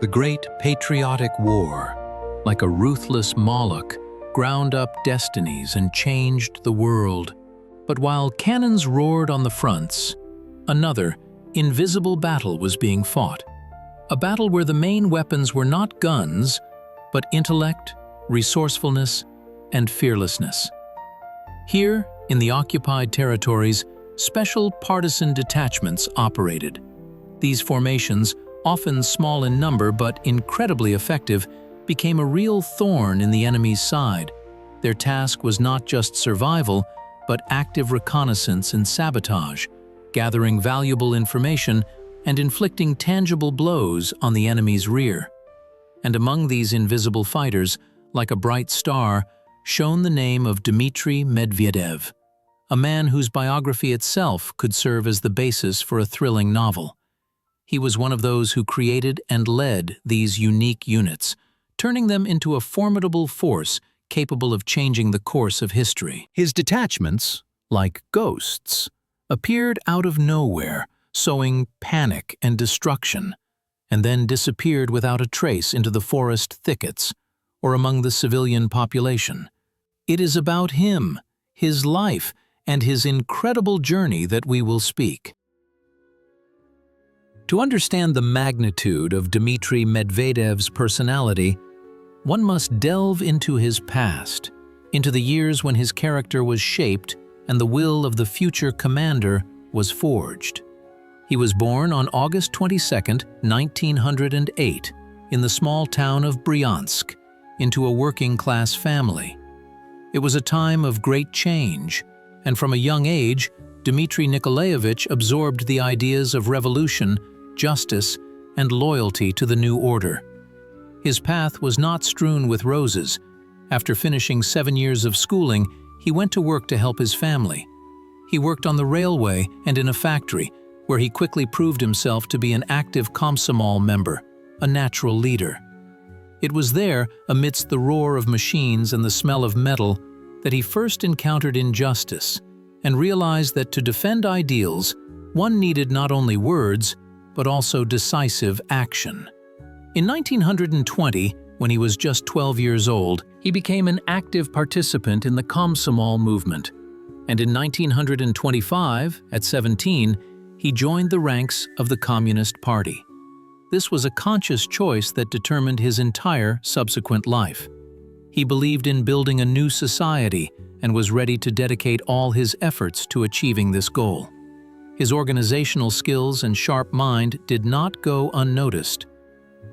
The Great Patriotic War, like a ruthless Moloch, ground up destinies and changed the world. But while cannons roared on the fronts, another, invisible battle was being fought. A battle where the main weapons were not guns, but intellect, resourcefulness, and fearlessness. Here, in the occupied territories, special partisan detachments operated. These formations, often small in number but incredibly effective, became a real thorn in the enemy's side. Their task was not just survival, but active reconnaissance and sabotage, gathering valuable information and inflicting tangible blows on the enemy's rear. And among these invisible fighters, like a bright star, shone the name of Dmitry Medvedev, a man whose biography itself could serve as the basis for a thrilling novel. He was one of those who created and led these unique units, turning them into a formidable force capable of changing the course of history. His detachments, like ghosts, appeared out of nowhere, sowing panic and destruction, and then disappeared without a trace into the forest thickets or among the civilian population. It is about him, his life, and his incredible journey that we will speak. To understand the magnitude of Dmitry Medvedev's personality, one must delve into his past, into the years when his character was shaped and the will of the future commander was forged. He was born on August 22, 1908, in the small town of Bryansk, into a working-class family. It was a time of great change, and from a young age, Dmitry Nikolaevich absorbed the ideas of revolution, justice, and loyalty to the new order. His path was not strewn with roses. After finishing 7 years of schooling, he went to work to help his family. He worked on the railway and in a factory, where he quickly proved himself to be an active Komsomol member, a natural leader. It was there, amidst the roar of machines and the smell of metal, that he first encountered injustice and realized that to defend ideals, one needed not only words, but also decisive action. In 1920, when he was just 12 years old, he became an active participant in the Komsomol movement. And in 1925, at 17, he joined the ranks of the Communist Party. This was a conscious choice that determined his entire subsequent life. He believed in building a new society and was ready to dedicate all his efforts to achieving this goal. His organizational skills and sharp mind did not go unnoticed.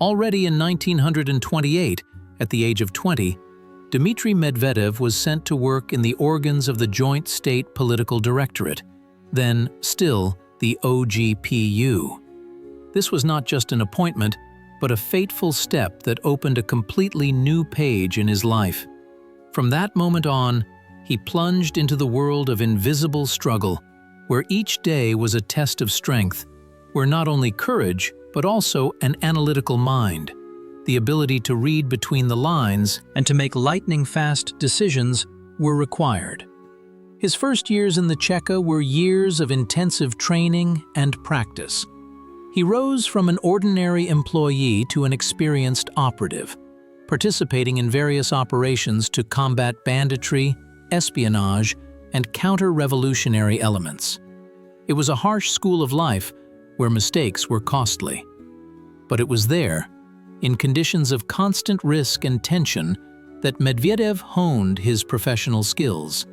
Already in 1928, at the age of 20, Dmitry Medvedev was sent to work in the organs of the Joint State Political Directorate, then still the OGPU. This was not just an appointment, but a fateful step that opened a completely new page in his life. From that moment on, he plunged into the world of invisible struggle, where each day was a test of strength, where not only courage, but also an analytical mind, the ability to read between the lines and to make lightning-fast decisions were required. His first years in the Cheka were years of intensive training and practice. He rose from an ordinary employee to an experienced operative, participating in various operations to combat banditry, espionage, and counter-revolutionary elements. It was a harsh school of life where mistakes were costly. But it was there, in conditions of constant risk and tension, that Medvedev honed his professional skills.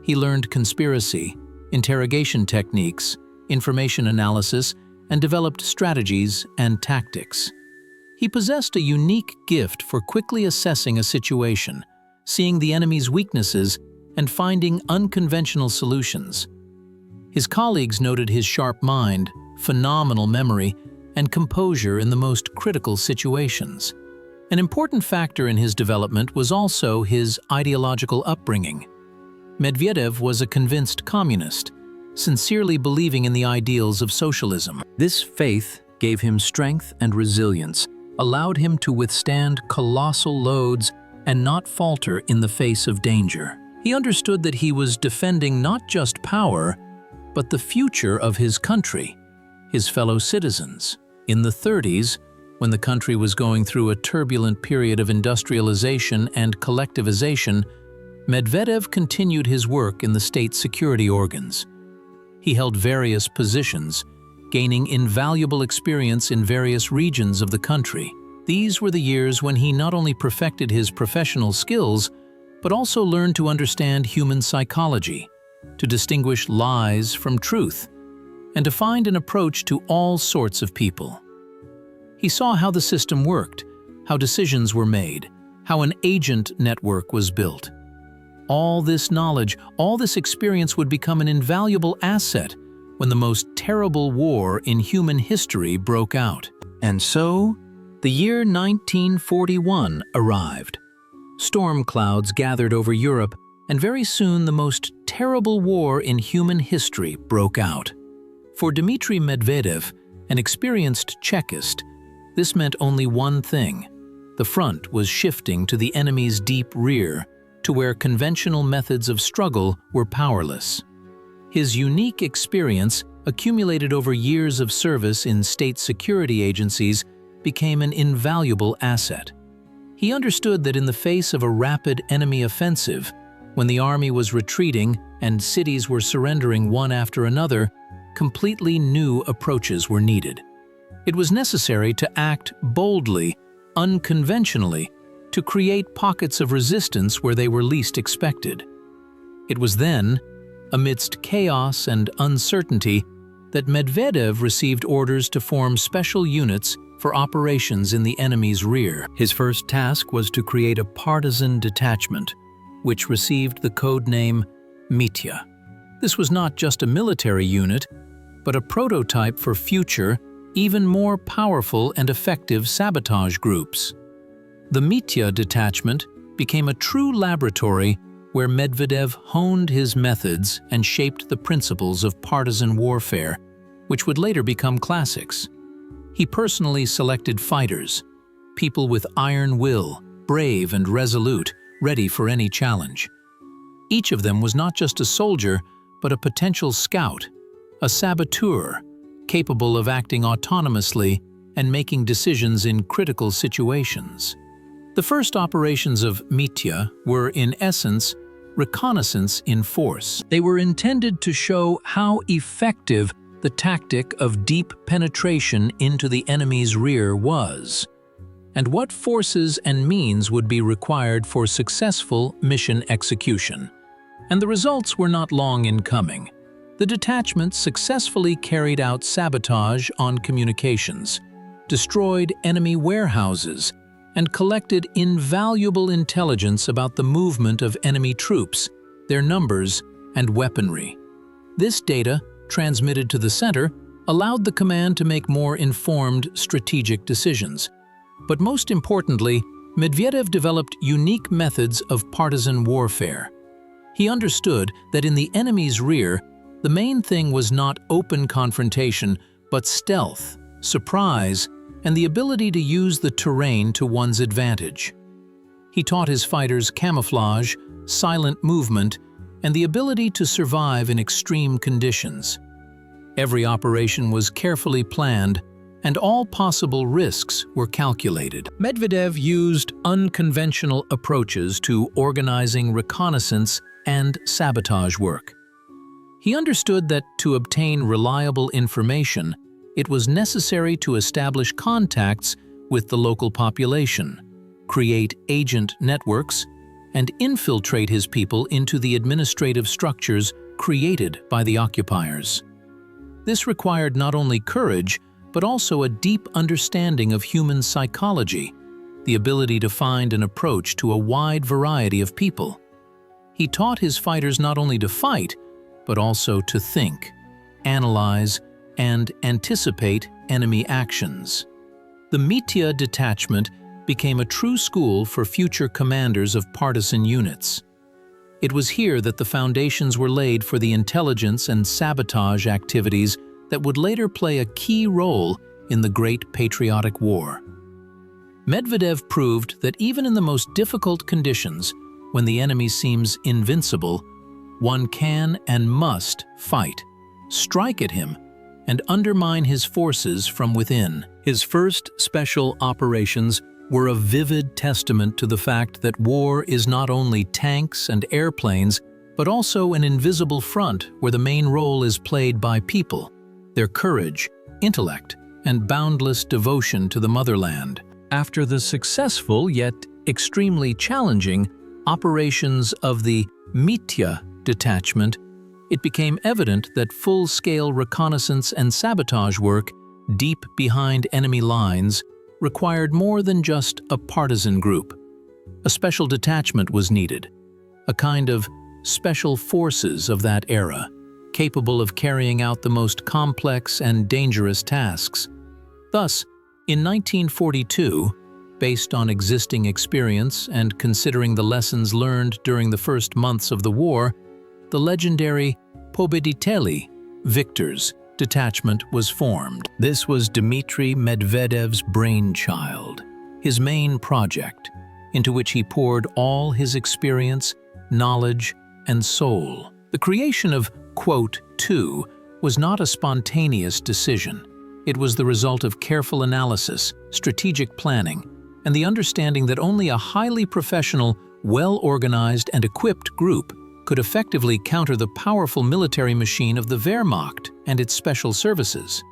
He learned conspiracy, interrogation techniques, information analysis, and developed strategies and tactics. He possessed a unique gift for quickly assessing a situation, seeing the enemy's weaknesses, and finding unconventional solutions. His colleagues noted his sharp mind, phenomenal memory, and composure in the most critical situations. An important factor in his development was also his ideological upbringing. Medvedev was a convinced communist, sincerely believing in the ideals of socialism. This faith gave him strength and resilience, allowed him to withstand colossal loads and not falter in the face of danger. He understood that he was defending not just power, but the future of his country, his fellow citizens. In the 30s, When the country was going through a turbulent period of industrialization and collectivization, Medvedev continued his work in the state security organs. He held various positions, gaining invaluable experience in various regions of the country. These were the years when he not only perfected his professional skills, but also learned to understand human psychology, to distinguish lies from truth, and to find an approach to all sorts of people. He saw how the system worked, how decisions were made, how an agent network was built. All this knowledge, all this experience would become an invaluable asset when the most terrible war in human history broke out. And so, the year 1941 arrived. Storm clouds gathered over Europe, and very soon the most terrible war in human history broke out. For Dmitry Medvedev, an experienced Chekist, this meant only one thing. The front was shifting to the enemy's deep rear, to where conventional methods of struggle were powerless. His unique experience, accumulated over years of service in state security agencies, became an invaluable asset. He understood that in the face of a rapid enemy offensive, when the army was retreating and cities were surrendering one after another, completely new approaches were needed. It was necessary to act boldly, unconventionally, to create pockets of resistance where they were least expected. It was then, amidst chaos and uncertainty, that Medvedev received orders to form special units for operations in the enemy's rear. His first task was to create a partisan detachment, which received the code name Mitya. This was not just a military unit, but a prototype for future, even more powerful and effective sabotage groups. The Mitya detachment became a true laboratory where Medvedev honed his methods and shaped the principles of partisan warfare, which would later become classics. He personally selected fighters, people with iron will, brave and resolute, ready for any challenge. Each of them was not just a soldier, but a potential scout, a saboteur, capable of acting autonomously and making decisions in critical situations. The first operations of Mitya were, in essence, reconnaissance in force. They were intended to show how effective the tactic of deep penetration into the enemy's rear was, and what forces and means would be required for successful mission execution. And the results were not long in coming. The detachment successfully carried out sabotage on communications, destroyed enemy warehouses, and collected invaluable intelligence about the movement of enemy troops, their numbers, and weaponry. This data, transmitted to the center, allowed the command to make more informed strategic decisions. But most importantly, Medvedev developed unique methods of partisan warfare. He understood that in the enemy's rear, the main thing was not open confrontation, but stealth, surprise, and the ability to use the terrain to one's advantage. He taught his fighters camouflage, silent movement, and the ability to survive in extreme conditions. Every operation was carefully planned, and all possible risks were calculated. Medvedev used unconventional approaches to organizing reconnaissance and sabotage work. He understood that to obtain reliable information, it was necessary to establish contacts with the local population, create agent networks, and infiltrate his people into the administrative structures created by the occupiers. This required not only courage, but also a deep understanding of human psychology, the ability to find an approach to a wide variety of people. He taught his fighters not only to fight, but also to think, analyze, and anticipate enemy actions. The Mitya detachment became a true school for future commanders of partisan units. It was here that the foundations were laid for the intelligence and sabotage activities that would later play a key role in the Great Patriotic War. Medvedev proved that even in the most difficult conditions, when the enemy seems invincible, one can and must fight, strike at him, and undermine his forces from within. His first special operations were a vivid testament to the fact that war is not only tanks and airplanes, but also an invisible front where the main role is played by people, their courage, intellect, and boundless devotion to the motherland. After the successful yet extremely challenging operations of the Mitya detachment, it became evident that full-scale reconnaissance and sabotage work deep behind enemy lines required more than just a partisan group. A special detachment was needed, a kind of special forces of that era, capable of carrying out the most complex and dangerous tasks. Thus, in 1942, based on existing experience and considering the lessons learned during the first months of the war, the legendary Pobediteli, Victors, detachment was formed. This was Dmitry Medvedev's brainchild, his main project, into which he poured all his experience, knowledge, and soul. The creation of Quote 2 was not a spontaneous decision. It was the result of careful analysis, strategic planning, and the understanding that only a highly professional, well-organized, and equipped group could effectively counter the powerful military machine of the Wehrmacht and its special services.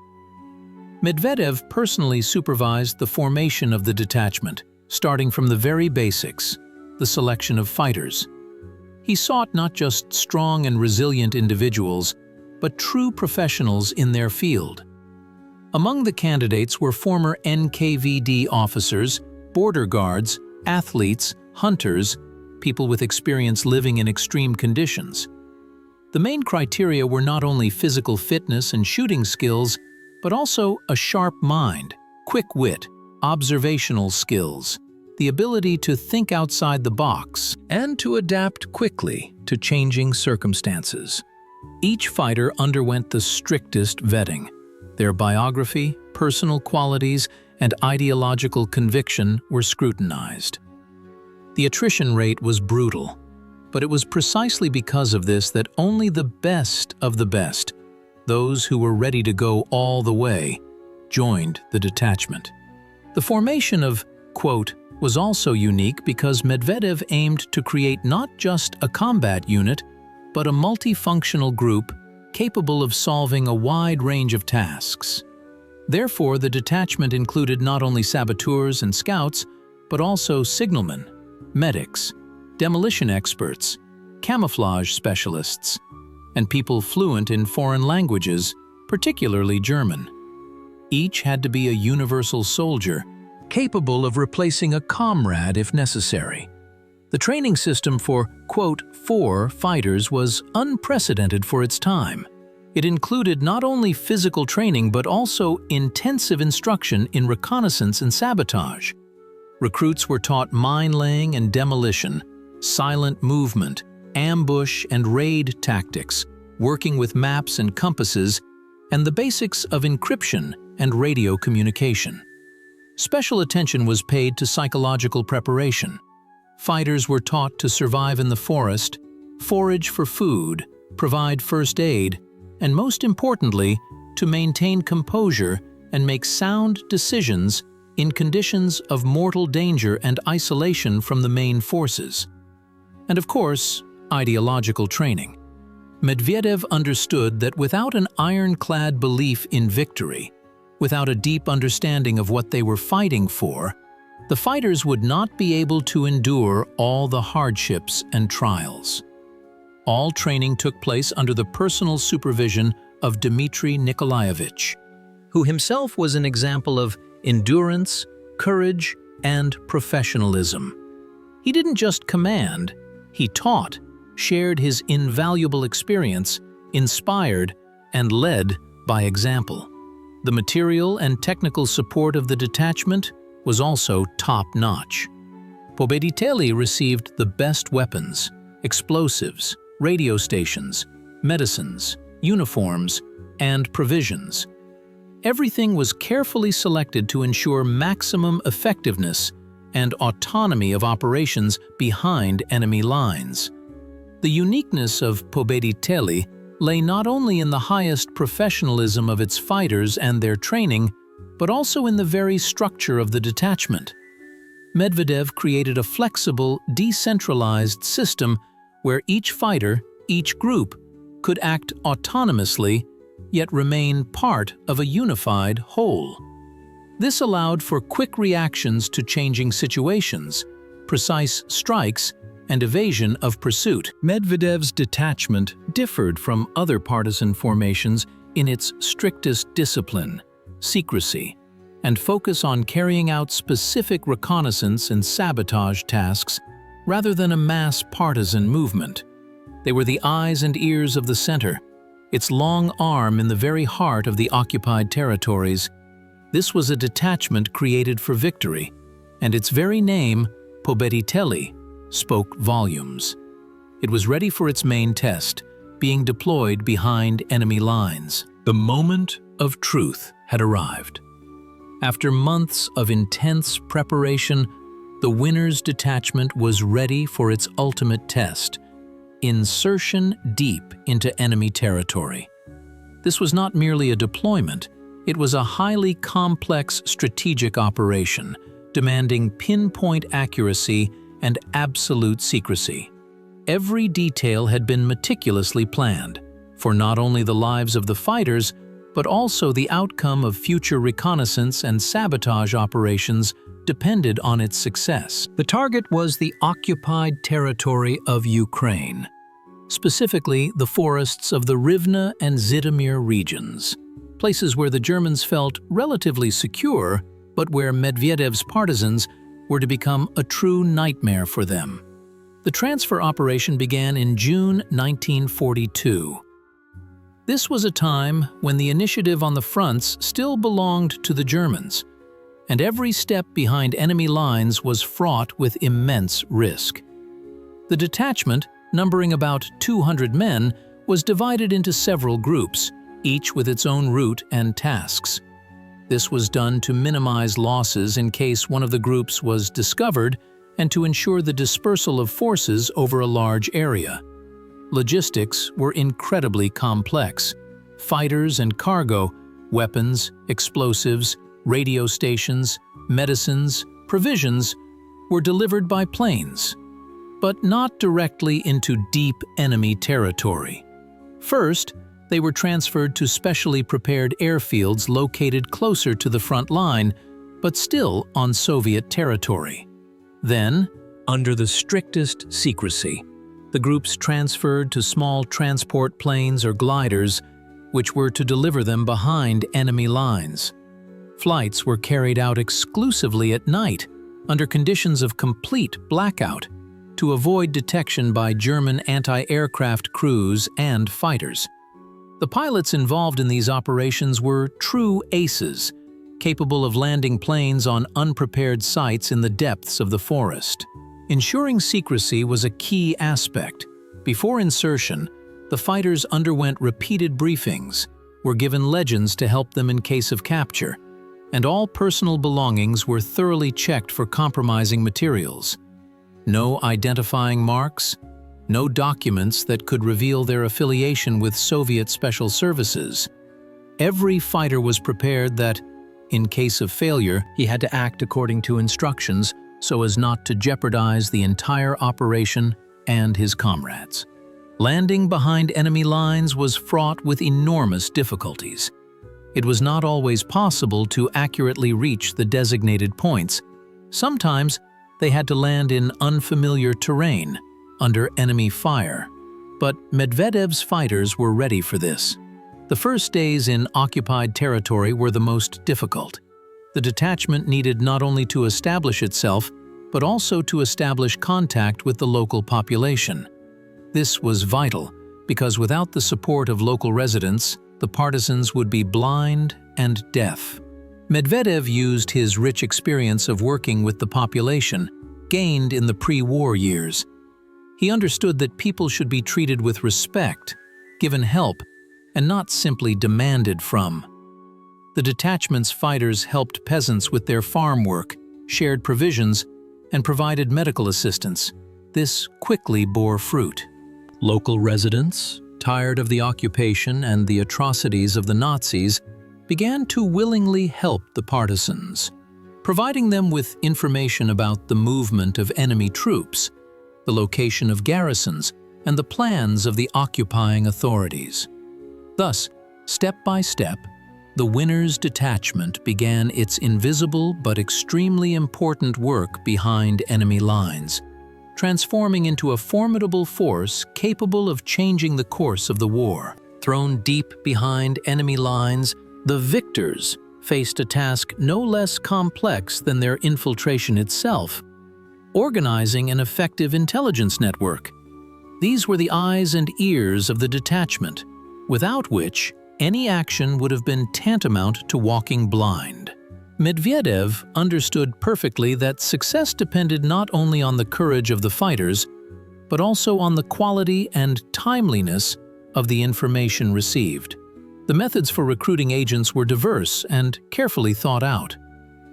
Medvedev personally supervised the formation of the detachment, starting from the very basics, the selection of fighters. He sought not just strong and resilient individuals, but true professionals in their field. Among the candidates were former NKVD officers, border guards, athletes, hunters, people with experience living in extreme conditions. The main criteria were not only physical fitness and shooting skills, but also a sharp mind, quick wit, observational skills, the ability to think outside the box, and to adapt quickly to changing circumstances. Each fighter underwent the strictest vetting. Their biography, personal qualities, and ideological conviction were scrutinized. The attrition rate was brutal, but it was precisely because of this that only the best of the best, those who were ready to go all the way, joined the detachment. The formation of Quote was also unique because Medvedev aimed to create not just a combat unit, but a multifunctional group capable of solving a wide range of tasks. Therefore, the detachment included not only saboteurs and scouts, but also signalmen, medics, demolition experts, camouflage specialists, and people fluent in foreign languages, particularly German. Each had to be a universal soldier, capable of replacing a comrade if necessary. The training system for Quote 4 fighters was unprecedented for its time. It included not only physical training but also intensive instruction in reconnaissance and sabotage. Recruits were taught mine-laying and demolition, silent movement, ambush and raid tactics, working with maps and compasses, and the basics of encryption and radio communication. Special attention was paid to psychological preparation. Fighters were taught to survive in the forest, forage for food, provide first aid, and most importantly, to maintain composure and make sound decisions in conditions of mortal danger and isolation from the main forces. And of course, ideological training. Medvedev understood that without an ironclad belief in victory, without a deep understanding of what they were fighting for, the fighters would not be able to endure all the hardships and trials. All training took place under the personal supervision of Dmitry Nikolaevich, who himself was an example of endurance, courage, and professionalism. He didn't just command, he taught, shared his invaluable experience, inspired, and led by example. The material and technical support of the detachment was also top-notch. Pobediteli received the best weapons, explosives, radio stations, medicines, uniforms, and provisions. Everything was carefully selected to ensure maximum effectiveness and autonomy of operations behind enemy lines. The uniqueness of Pobediteli lay not only in the highest professionalism of its fighters and their training, but also in the very structure of the detachment. Medvedev created a flexible, decentralized system where each fighter, each group, could act autonomously, yet remain part of a unified whole. This allowed for quick reactions to changing situations, precise strikes, and evasion of pursuit. Medvedev's detachment differed from other partisan formations in its strictest discipline, secrecy, and focus on carrying out specific reconnaissance and sabotage tasks rather than a mass partisan movement. They were the eyes and ears of the center, its long arm in the very heart of the occupied territories. This was a detachment created for victory, and its very name, Pobediteli, spoke volumes. It was ready for its main test, being deployed behind enemy lines. The moment of truth had arrived. After months of intense preparation, the winner's detachment was ready for its ultimate test: insertion deep into enemy territory. This was not merely a deployment, it was a highly complex strategic operation, demanding pinpoint accuracy and absolute secrecy. Every detail had been meticulously planned, for not only the lives of the fighters, but also the outcome of future reconnaissance and sabotage operations depended on its success. The target was the occupied territory of Ukraine, specifically the forests of the Rivne and Zhytomyr regions, places where the Germans felt relatively secure, but where Medvedev's partisans were to become a true nightmare for them. The transfer operation began in June 1942. This was a time when the initiative on the fronts still belonged to the Germans, and every step behind enemy lines was fraught with immense risk. The detachment, numbering about 200 men, was divided into several groups, each with its own route and tasks. This was done to minimize losses in case one of the groups was discovered and to ensure the dispersal of forces over a large area. Logistics were incredibly complex. Fighters and cargo, weapons, explosives, radio stations, medicines, provisions were delivered by planes, but not directly into deep enemy territory. First, they were transferred to specially prepared airfields located closer to the front line, but still on Soviet territory. Then, under the strictest secrecy, the groups transferred to small transport planes or gliders, which were to deliver them behind enemy lines. Flights were carried out exclusively at night, under conditions of complete blackout, to avoid detection by German anti-aircraft crews and fighters. The pilots involved in these operations were true aces, capable of landing planes on unprepared sites in the depths of the forest. Ensuring secrecy was a key aspect. Before insertion, the fighters underwent repeated briefings, were given legends to help them in case of capture, and all personal belongings were thoroughly checked for compromising materials. No identifying marks, no documents that could reveal their affiliation with Soviet special services. Every fighter was prepared that, in case of failure, he had to act according to instructions so as not to jeopardize the entire operation and his comrades. Landing behind enemy lines was fraught with enormous difficulties. It was not always possible to accurately reach the designated points. Sometimes they had to land in unfamiliar terrain, under enemy fire. But Medvedev's fighters were ready for this. The first days in occupied territory were the most difficult. The detachment needed not only to establish itself, but also to establish contact with the local population. This was vital, because without the support of local residents, the partisans would be blind and deaf. Medvedev used his rich experience of working with the population, gained in the pre-war years. He understood that people should be treated with respect, given help, and not simply demanded from. The detachment's fighters helped peasants with their farm work, shared provisions, and provided medical assistance. This quickly bore fruit. Local residents, tired of the occupation and the atrocities of the Nazis, began to willingly help the partisans, providing them with information about the movement of enemy troops, the location of garrisons, and the plans of the occupying authorities. Thus, step by step, the Winners Detachment began its invisible but extremely important work behind enemy lines, transforming into a formidable force capable of changing the course of the war. Thrown deep behind enemy lines, the victors faced a task no less complex than their infiltration itself: organizing an effective intelligence network. These were the eyes and ears of the detachment, without which any action would have been tantamount to walking blind. Medvedev understood perfectly that success depended not only on the courage of the fighters, but also on the quality and timeliness of the information received. The methods for recruiting agents were diverse and carefully thought out.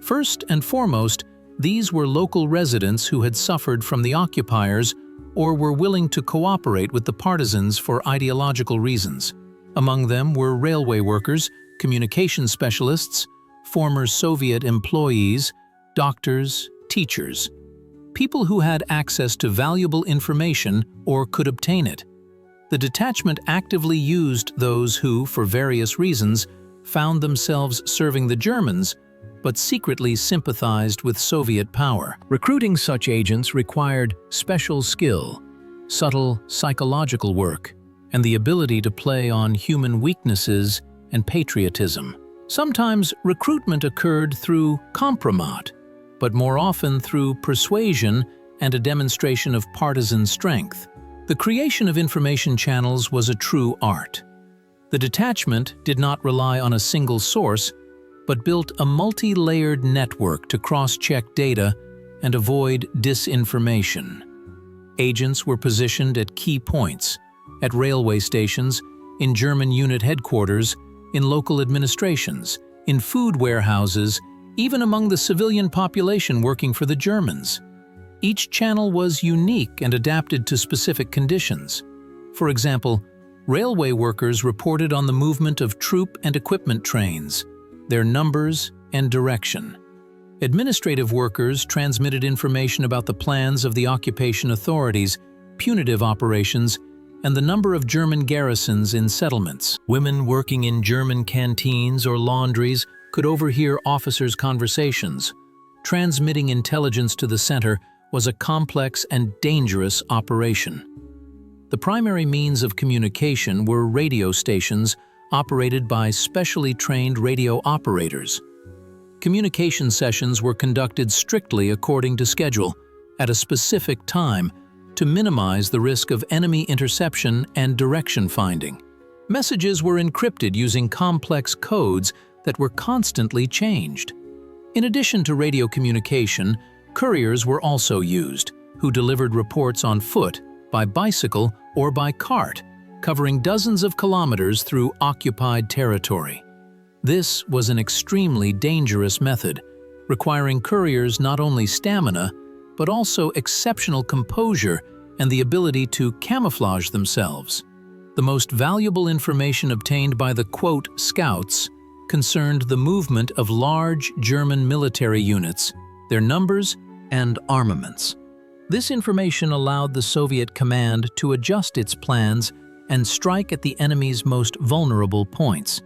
First and foremost, these were local residents who had suffered from the occupiers or were willing to cooperate with the partisans for ideological reasons. Among them were railway workers, communication specialists, former Soviet employees, doctors, teachers, people who had access to valuable information or could obtain it. The detachment actively used those who, for various reasons, found themselves serving the Germans, but secretly sympathized with Soviet power. Recruiting such agents required special skill, subtle psychological work, and the ability to play on human weaknesses and patriotism. Sometimes recruitment occurred through compromat, but more often through persuasion and a demonstration of partisan strength. The creation of information channels was a true art. The detachment did not rely on a single source, but built a multi-layered network to cross-check data and avoid disinformation. Agents were positioned at key points, at railway stations, in German unit headquarters, in local administrations, in food warehouses, even among the civilian population working for the Germans. Each channel was unique and adapted to specific conditions. For example, railway workers reported on the movement of troop and equipment trains, their numbers and direction. Administrative workers transmitted information about the plans of the occupation authorities, punitive operations, and the number of German garrisons in settlements. Women working in German canteens or laundries could overhear officers' conversations. Transmitting intelligence to the center was a complex and dangerous operation. The primary means of communication were radio stations operated by specially trained radio operators. Communication sessions were conducted strictly according to schedule, at a specific time, to minimize the risk of enemy interception and direction finding. Messages were encrypted using complex codes that were constantly changed. In addition to radio communication, couriers were also used, who delivered reports on foot, by bicycle, or by cart, covering dozens of kilometers through occupied territory. This was an extremely dangerous method, requiring couriers not only stamina, but also exceptional composure and the ability to camouflage themselves. The most valuable information obtained by the quote scouts concerned the movement of large German military units, their numbers, and armaments. This information allowed the Soviet command to adjust its plans and strike at the enemy's most vulnerable points.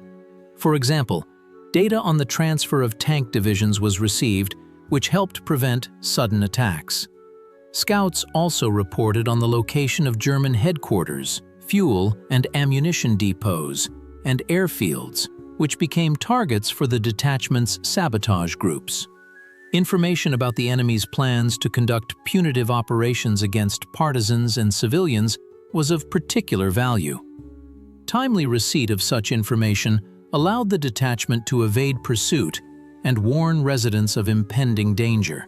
For example, data on the transfer of tank divisions was received, which helped prevent sudden attacks. Scouts also reported on the location of German headquarters, fuel and ammunition depots, and airfields, which became targets for the detachment's sabotage groups. Information about the enemy's plans to conduct punitive operations against partisans and civilians was of particular value. Timely receipt of such information allowed the detachment to evade pursuit and warn residents of impending danger.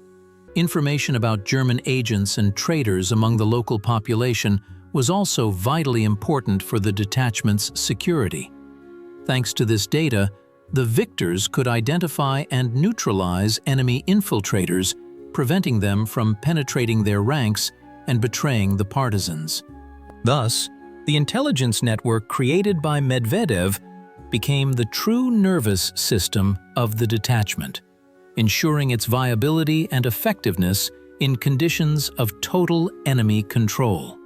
Information about German agents and traitors among the local population was also vitally important for the detachment's security. Thanks to this data, the victors could identify and neutralize enemy infiltrators, preventing them from penetrating their ranks and betraying the partisans. Thus, The intelligence network created by Medvedev became the true nervous system of the detachment, ensuring its viability and effectiveness in conditions of total enemy control.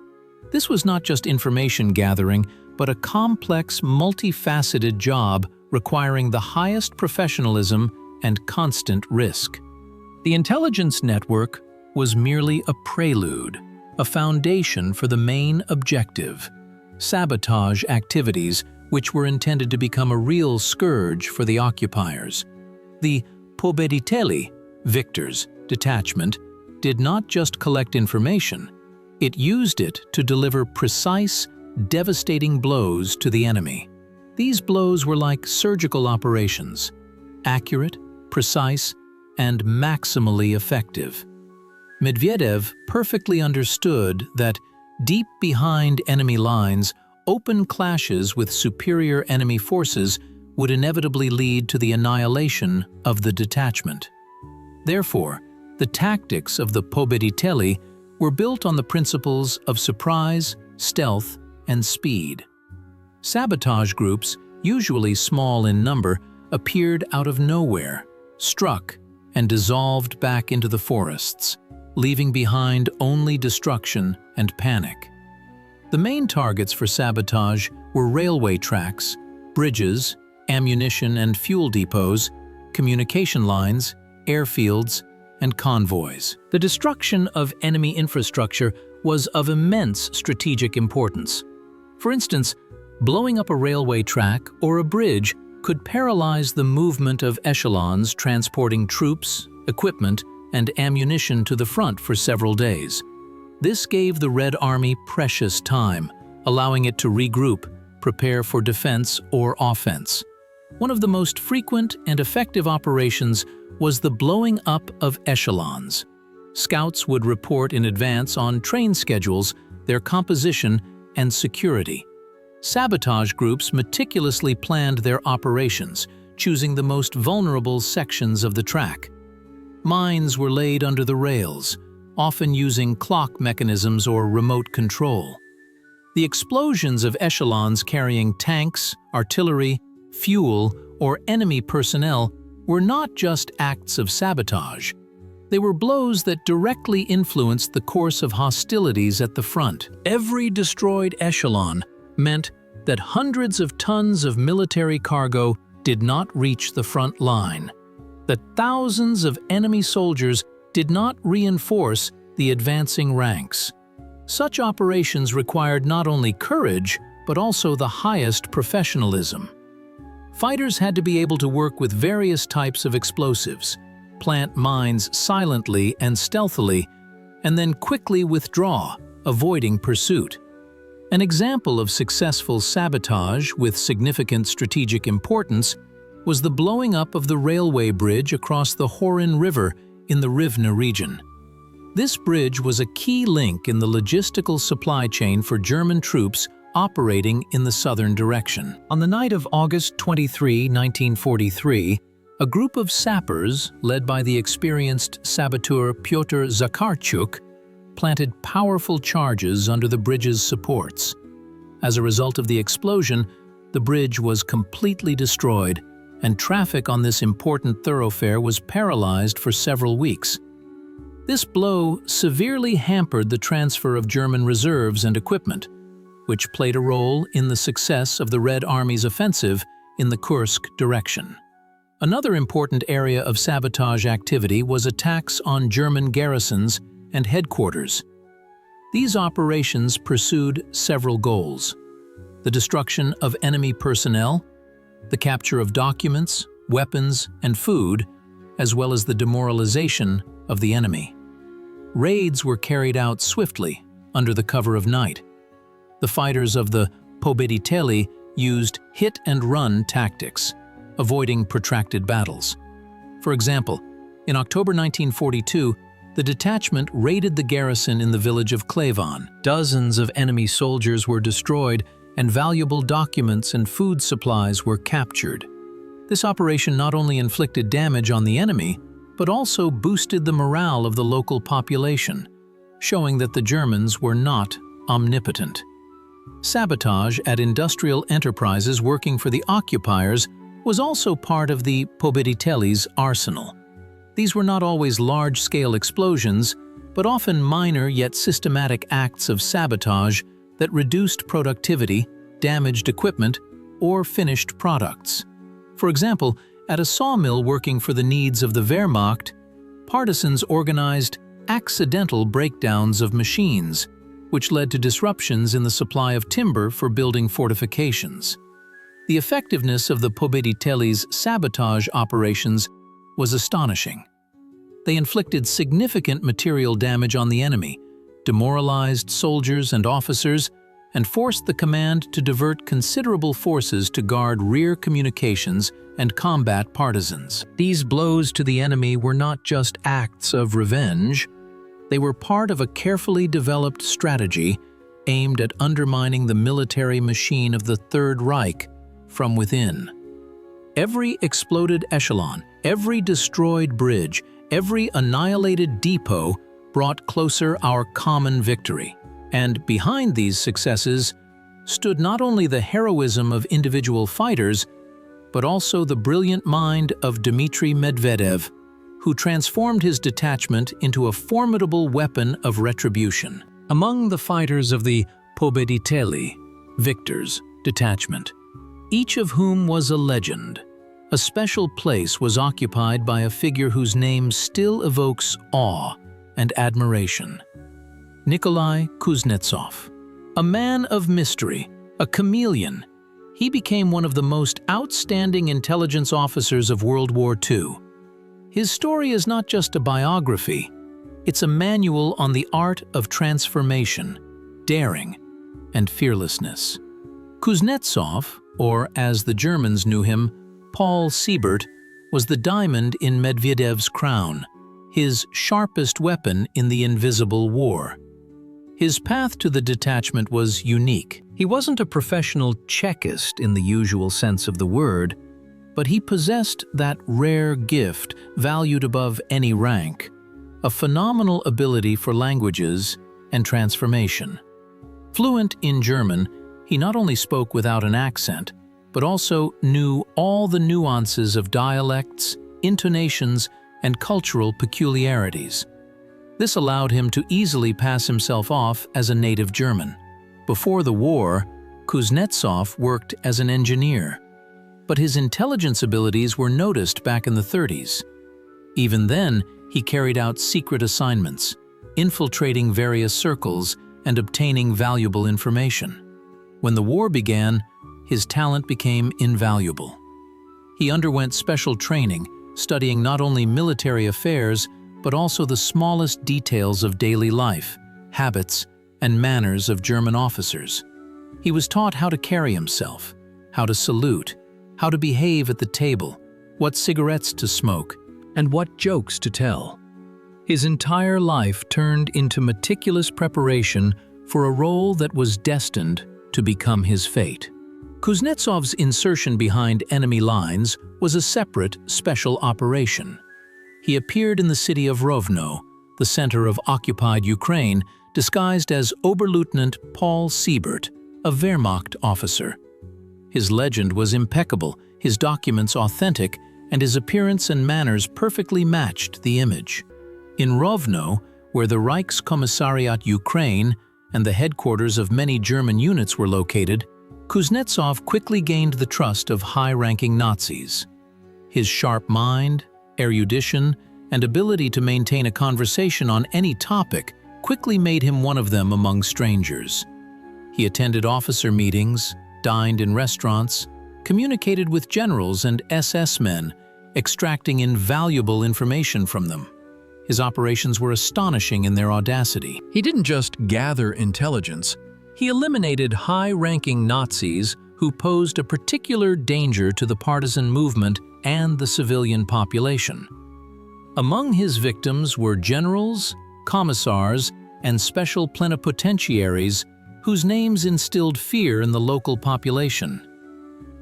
This was not just information gathering, but a complex, multifaceted job requiring the highest professionalism and constant risk. The intelligence network was merely a prelude, a foundation for the main objective: sabotage activities which were intended to become a real scourge for the occupiers. The Pobediteli, victors, detachment, did not just collect information, it used it to deliver precise, devastating blows to the enemy. These blows were like surgical operations, accurate, precise, and maximally effective. Medvedev perfectly understood that deep behind enemy lines, open clashes with superior enemy forces would inevitably lead to the annihilation of the detachment. Therefore, the tactics of the Pobediteli were built on the principles of surprise, stealth, and speed. Sabotage groups, usually small in number, appeared out of nowhere, struck, and dissolved back into the forests, leaving behind only destruction and panic. The main targets for sabotage were railway tracks, bridges, ammunition and fuel depots, communication lines, airfields, and convoys. The destruction of enemy infrastructure was of immense strategic importance. For instance, blowing up a railway track or a bridge could paralyze the movement of echelons transporting troops, equipment, and ammunition to the front for several days. This gave the Red Army precious time, allowing it to regroup, prepare for defense or offense. One of the most frequent and effective operations was the blowing up of echelons. Scouts would report in advance on train schedules, their composition, and security. Sabotage groups meticulously planned their operations, choosing the most vulnerable sections of the track. Mines were laid under the rails, often using clock mechanisms or remote control. The explosions of echelons carrying tanks, artillery, fuel, or enemy personnel were not just acts of sabotage. They were blows that directly influenced the course of hostilities at the front. Every destroyed echelon meant that hundreds of tons of military cargo did not reach the front line, that thousands of enemy soldiers did not reinforce the advancing ranks. Such operations required not only courage, but also the highest professionalism. Fighters had to be able to work with various types of explosives, plant mines silently and stealthily, and then quickly withdraw, avoiding pursuit. An example of successful sabotage with significant strategic importance was the blowing up of the railway bridge across the Horin River in the Rivne region. This bridge was a key link in the logistical supply chain for German troops operating in the southern direction. On the night of August 23, 1943, a group of sappers, led by the experienced saboteur Pyotr Zakharchuk, planted powerful charges under the bridge's supports. As a result of the explosion, the bridge was completely destroyed, and traffic on this important thoroughfare was paralyzed for several weeks. This blow severely hampered the transfer of German reserves and equipment, which played a role in the success of the Red Army's offensive in the Kursk direction. Another important area of sabotage activity was attacks on German garrisons and headquarters. These operations pursued several goals: the destruction of enemy personnel, the capture of documents, weapons, and food, as well as the demoralization of the enemy. Raids were carried out swiftly, under the cover of night. The fighters of the Pobediteli used hit-and-run tactics, avoiding protracted battles. For example, in October 1942, the detachment raided the garrison in the village of Klevan. Dozens of enemy soldiers were destroyed, and valuable documents and food supplies were captured. This operation not only inflicted damage on the enemy, but also boosted the morale of the local population, showing that the Germans were not omnipotent. Sabotage at industrial enterprises working for the occupiers was also part of the Pobeditel's arsenal. These were not always large-scale explosions, but often minor yet systematic acts of sabotage that reduced productivity, damaged equipment, or finished products. For example, at a sawmill working for the needs of the Wehrmacht, partisans organized accidental breakdowns of machines, which led to disruptions in the supply of timber for building fortifications. The effectiveness of the Pobeditel's sabotage operations was astonishing. They inflicted significant material damage on the enemy, demoralized soldiers and officers, and forced the command to divert considerable forces to guard rear communications and combat partisans. These blows to the enemy were not just acts of revenge. They were part of a carefully developed strategy aimed at undermining the military machine of the Third Reich from within. Every exploded echelon, every destroyed bridge, every annihilated depot brought closer our common victory. And behind these successes stood not only the heroism of individual fighters, but also the brilliant mind of Dmitry Medvedev, who transformed his detachment into a formidable weapon of retribution. Among the fighters of the Pobediteli, Victor's detachment, each of whom was a legend, a special place was occupied by a figure whose name still evokes awe and admiration. Nikolai Kuznetsov. A man of mystery, a chameleon, he became one of the most outstanding intelligence officers of World War II. His story is not just a biography, it's a manual on the art of transformation, daring, and fearlessness. Kuznetsov, or as the Germans knew him, Paul Siebert, was the diamond in Medvedev's crown, his sharpest weapon in the invisible war. His path to the detachment was unique. He wasn't a professional Chekist in the usual sense of the word, but he possessed that rare gift valued above any rank, a phenomenal ability for languages and transformation. Fluent in German, he not only spoke without an accent, but also knew all the nuances of dialects, intonations, and cultural peculiarities. This allowed him to easily pass himself off as a native German. Before the war, Kuznetsov worked as an engineer, but his intelligence abilities were noticed back in the 30s. Even then, he carried out secret assignments, infiltrating various circles and obtaining valuable information. When the war began, his talent became invaluable. He underwent special training, studying not only military affairs, but also the smallest details of daily life, habits, and manners of German officers. He was taught how to carry himself, how to salute, how to behave at the table, what cigarettes to smoke, and what jokes to tell. His entire life turned into meticulous preparation for a role that was destined to become his fate. Kuznetsov's insertion behind enemy lines was a separate, special operation. He appeared in the city of Rovno, the center of occupied Ukraine, disguised as Oberleutnant Paul Siebert, a Wehrmacht officer. His legend was impeccable, his documents authentic, and his appearance and manners perfectly matched the image. In Rovno, where the Reichskommissariat Ukraine and the headquarters of many German units were located, Kuznetsov quickly gained the trust of high-ranking Nazis. His sharp mind, erudition, and ability to maintain a conversation on any topic quickly made him one of them among strangers. He attended officer meetings, dined in restaurants, communicated with generals and SS men, extracting invaluable information from them. His operations were astonishing in their audacity. He didn't just gather intelligence, he eliminated high-ranking Nazis who posed a particular danger to the partisan movement and the civilian population. Among his victims were generals, commissars, and special plenipotentiaries whose names instilled fear in the local population.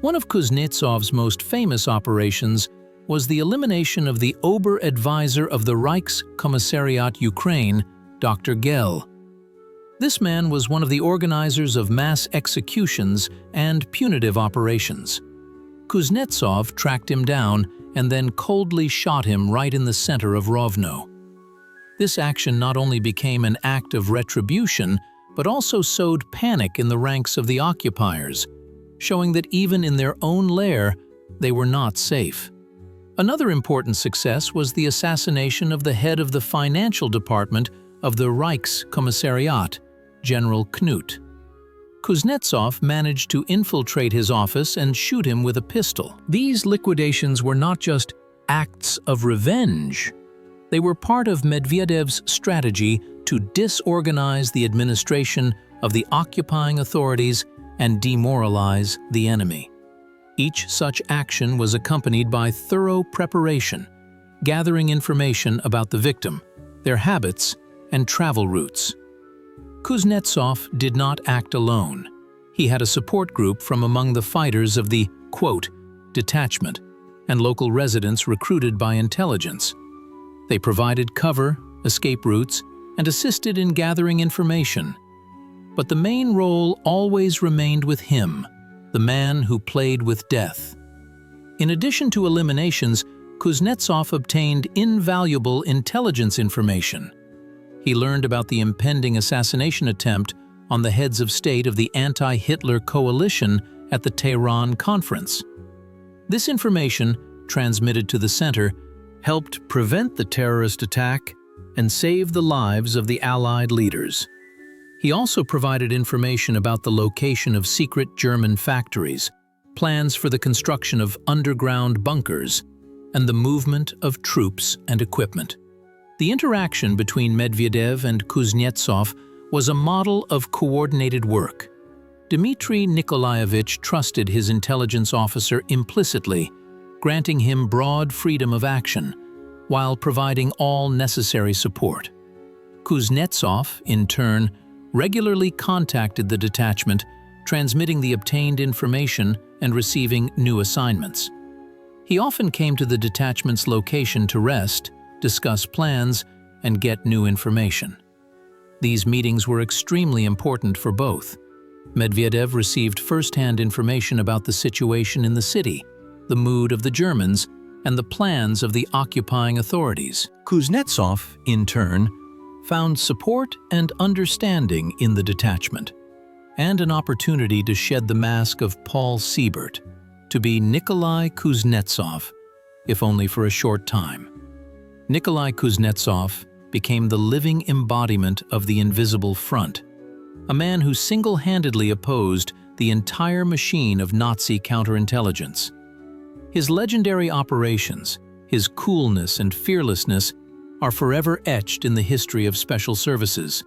One of Kuznetsov's most famous operations was the elimination of the Ober-Advisor of the Reichskommissariat Ukraine, Dr. Gell. This man was one of the organizers of mass executions and punitive operations. Kuznetsov tracked him down and then coldly shot him right in the center of Rovno. This action not only became an act of retribution, but also sowed panic in the ranks of the occupiers, showing that even in their own lair, they were not safe. Another important success was the assassination of the head of the financial department of the Reichskommissariat, General Knut. Kuznetsov managed to infiltrate his office and shoot him with a pistol. These liquidations were not just acts of revenge. They were part of Medvedev's strategy to disorganize the administration of the occupying authorities and demoralize the enemy. Each such action was accompanied by thorough preparation, gathering information about the victim, their habits, and travel routes. Kuznetsov did not act alone. He had a support group from among the fighters of the, quote, detachment, and local residents recruited by intelligence. They provided cover, escape routes, and assisted in gathering information. But the main role always remained with him, the man who played with death. In addition to eliminations, Kuznetsov obtained invaluable intelligence information. He learned about the impending assassination attempt on the heads of state of the anti-Hitler coalition at the Tehran conference. This information, transmitted to the center, helped prevent the terrorist attack and save the lives of the Allied leaders. He also provided information about the location of secret German factories, plans for the construction of underground bunkers, and the movement of troops and equipment. The interaction between Medvedev and Kuznetsov was a model of coordinated work. Dmitry Nikolaevich trusted his intelligence officer implicitly, granting him broad freedom of action, while providing all necessary support. Kuznetsov, in turn, regularly contacted the detachment, transmitting the obtained information and receiving new assignments. He often came to the detachment's location to rest, discuss plans, and get new information. These meetings were extremely important for both. Medvedev received first-hand information about the situation in the city, the mood of the Germans, and the plans of the occupying authorities. Kuznetsov, in turn, found support and understanding in the detachment, and an opportunity to shed the mask of Paul Siebert, to be Nikolai Kuznetsov, if only for a short time. Nikolai Kuznetsov became the living embodiment of the invisible front, a man who single-handedly opposed the entire machine of Nazi counterintelligence. His legendary operations, his coolness and fearlessness are forever etched in the history of special services.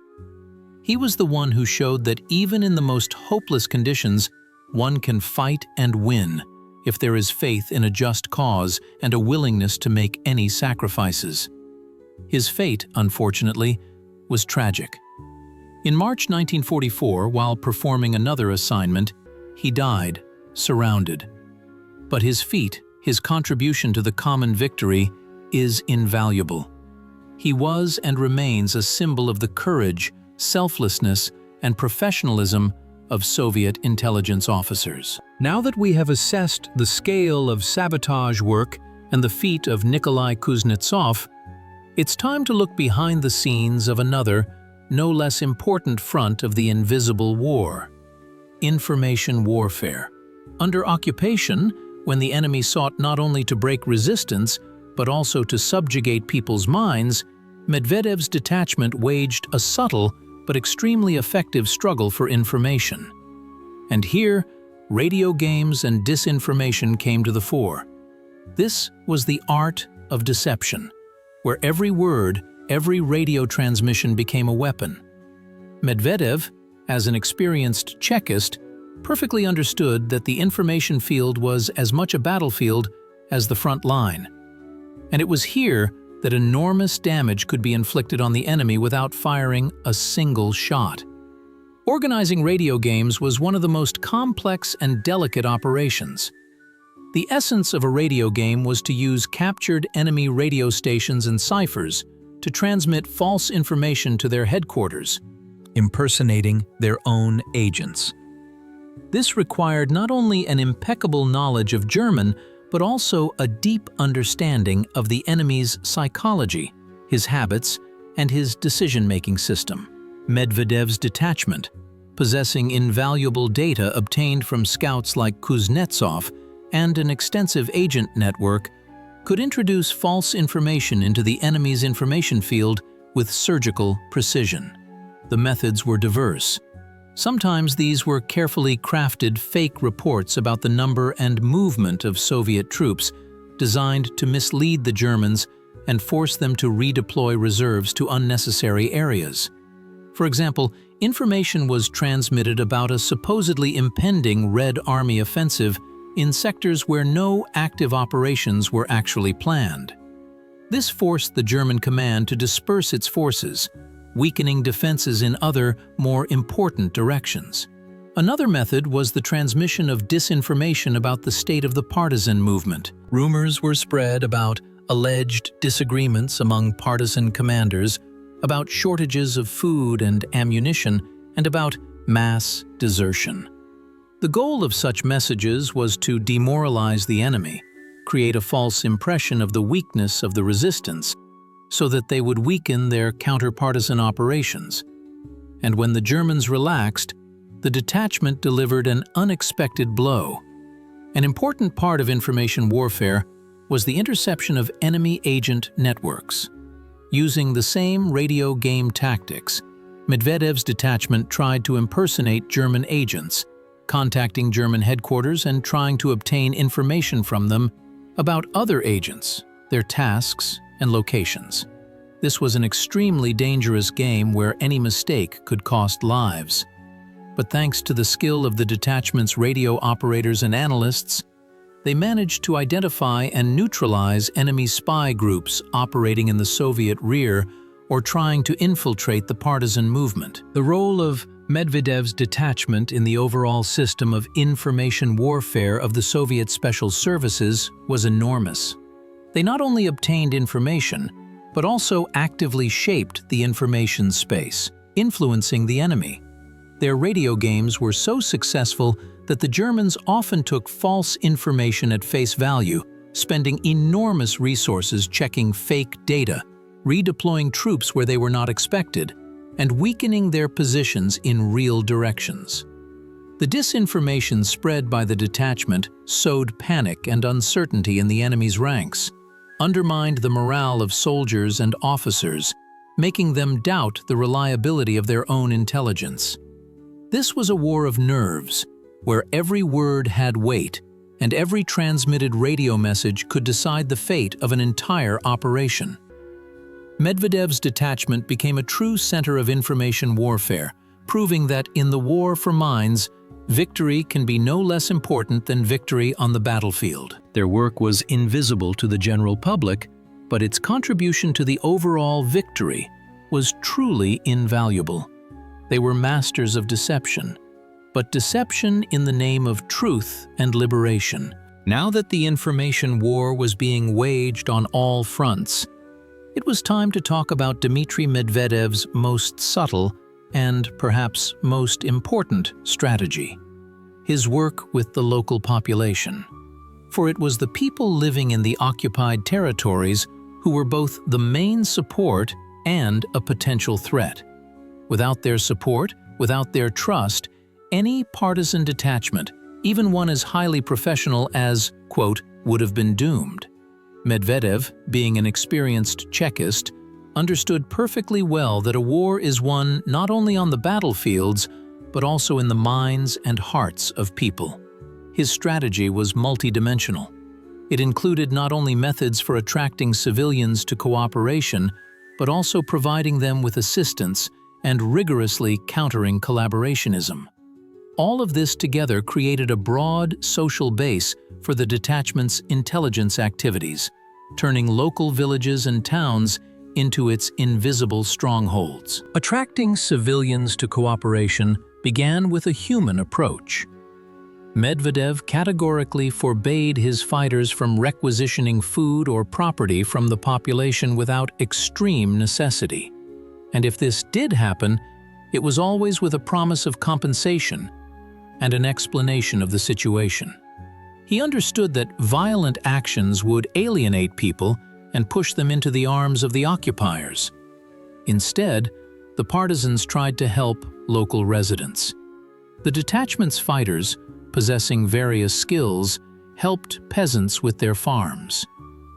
He was the one who showed that even in the most hopeless conditions, one can fight and win if there is faith in a just cause and a willingness to make any sacrifices. His fate, unfortunately, was tragic. In March 1944, while performing another assignment, he died, surrounded. But his feat, his contribution to the common victory, is invaluable. He was and remains a symbol of the courage, selflessness, and professionalism of Soviet intelligence officers. Now that we have assessed the scale of sabotage work and the feat of Nikolai Kuznetsov, it's time to look behind the scenes of another, no less important front of the invisible war: information warfare. Under occupation, when the enemy sought not only to break resistance, but also to subjugate people's minds, Medvedev's detachment waged a subtle but extremely effective struggle for information. And here, radio games and disinformation came to the fore. This was the art of deception, where every word, every radio transmission became a weapon. Medvedev, as an experienced Chekist, perfectly understood that the information field was as much a battlefield as the front line. And it was here that enormous damage could be inflicted on the enemy without firing a single shot. Organizing radio games was one of the most complex and delicate operations. The essence of a radio game was to use captured enemy radio stations and ciphers to transmit false information to their headquarters, impersonating their own agents. This required not only an impeccable knowledge of German, but also a deep understanding of the enemy's psychology, his habits, and his decision-making system. Medvedev's detachment, possessing invaluable data obtained from scouts like Kuznetsov and an extensive agent network, could introduce false information into the enemy's information field with surgical precision. The methods were diverse. Sometimes these were carefully crafted fake reports about the number and movement of Soviet troops, designed to mislead the Germans and force them to redeploy reserves to unnecessary areas. For example, information was transmitted about a supposedly impending Red Army offensive in sectors where no active operations were actually planned. This forced the German command to disperse its forces, weakening defenses in other, more important directions. Another method was the transmission of disinformation about the state of the partisan movement. Rumors were spread about alleged disagreements among partisan commanders, about shortages of food and ammunition, and about mass desertion. The goal of such messages was to demoralize the enemy, create a false impression of the weakness of the resistance, so that they would weaken their counter-partisan operations. And when the Germans relaxed, the detachment delivered an unexpected blow. An important part of information warfare was the interception of enemy agent networks. Using the same radio game tactics, Medvedev's detachment tried to impersonate German agents, contacting German headquarters and trying to obtain information from them about other agents, their tasks, and locations. This was an extremely dangerous game where any mistake could cost lives. But thanks to the skill of the detachment's radio operators and analysts, they managed to identify and neutralize enemy spy groups operating in the Soviet rear or trying to infiltrate the partisan movement. The role of Medvedev's detachment in the overall system of information warfare of the Soviet Special Services was enormous. They not only obtained information, but also actively shaped the information space, influencing the enemy. Their radio games were so successful that the Germans often took false information at face value, spending enormous resources checking fake data, redeploying troops where they were not expected, and weakening their positions in real directions. The disinformation spread by the detachment sowed panic and uncertainty in the enemy's ranks, undermined the morale of soldiers and officers, making them doubt the reliability of their own intelligence. This was a war of nerves, where every word had weight and every transmitted radio message could decide the fate of an entire operation. Medvedev's detachment became a true center of information warfare, proving that in the war for minds, victory can be no less important than victory on the battlefield. Their work was invisible to the general public, but its contribution to the overall victory was truly invaluable. They were masters of deception, but deception in the name of truth and liberation. Now that the information war was being waged on all fronts, it was time to talk about Dmitry Medvedev's most subtle and perhaps most important strategy: his work with the local population. For it was the people living in the occupied territories who were both the main support and a potential threat. Without their support, without their trust, any partisan detachment, even one as highly professional as, quote, would have been doomed. Medvedev, being an experienced Chekist, understood perfectly well that a war is won not only on the battlefields, but also in the minds and hearts of people. His strategy was multidimensional. It included not only methods for attracting civilians to cooperation, but also providing them with assistance and rigorously countering collaborationism. All of this together created a broad social base for the detachment's intelligence activities, turning local villages and towns into its invisible strongholds. Attracting civilians to cooperation began with a human approach. Medvedev categorically forbade his fighters from requisitioning food or property from the population without extreme necessity. And if this did happen, it was always with a promise of compensation and an explanation of the situation. He understood that violent actions would alienate people and push them into the arms of the occupiers. Instead, the partisans tried to help local residents. The detachment's fighters, possessing various skills, helped peasants with their farms,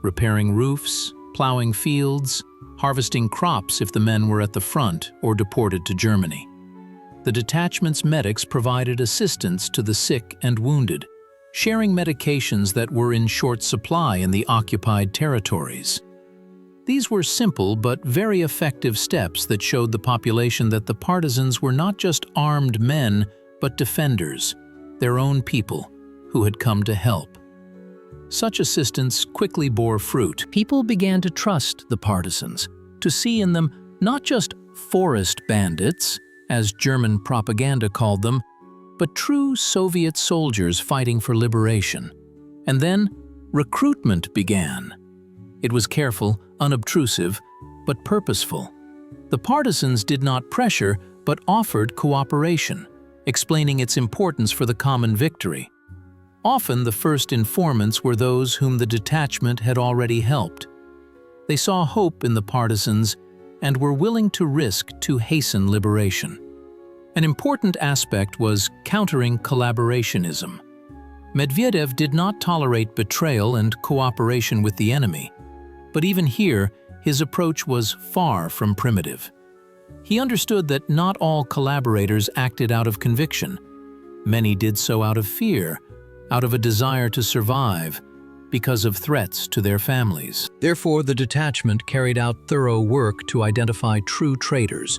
repairing roofs, plowing fields, harvesting crops if the men were at the front or deported to Germany. The detachment's medics provided assistance to the sick and wounded, sharing medications that were in short supply in the occupied territories. These were simple but very effective steps that showed the population that the partisans were not just armed men, but defenders, their own people, who had come to help. Such assistance quickly bore fruit. People began to trust the partisans, to see in them not just forest bandits, as German propaganda called them, but true Soviet soldiers fighting for liberation. And then, recruitment began. It was careful, unobtrusive, but purposeful. The partisans did not pressure, but offered cooperation, explaining its importance for the common victory. Often the first informants were those whom the detachment had already helped. They saw hope in the partisans and were willing to risk to hasten liberation. An important aspect was countering collaborationism. Medvedev did not tolerate betrayal and cooperation with the enemy, but even here, his approach was far from primitive. He understood that not all collaborators acted out of conviction. Many did so out of fear, out of a desire to survive, because of threats to their families. Therefore, the detachment carried out thorough work to identify true traitors,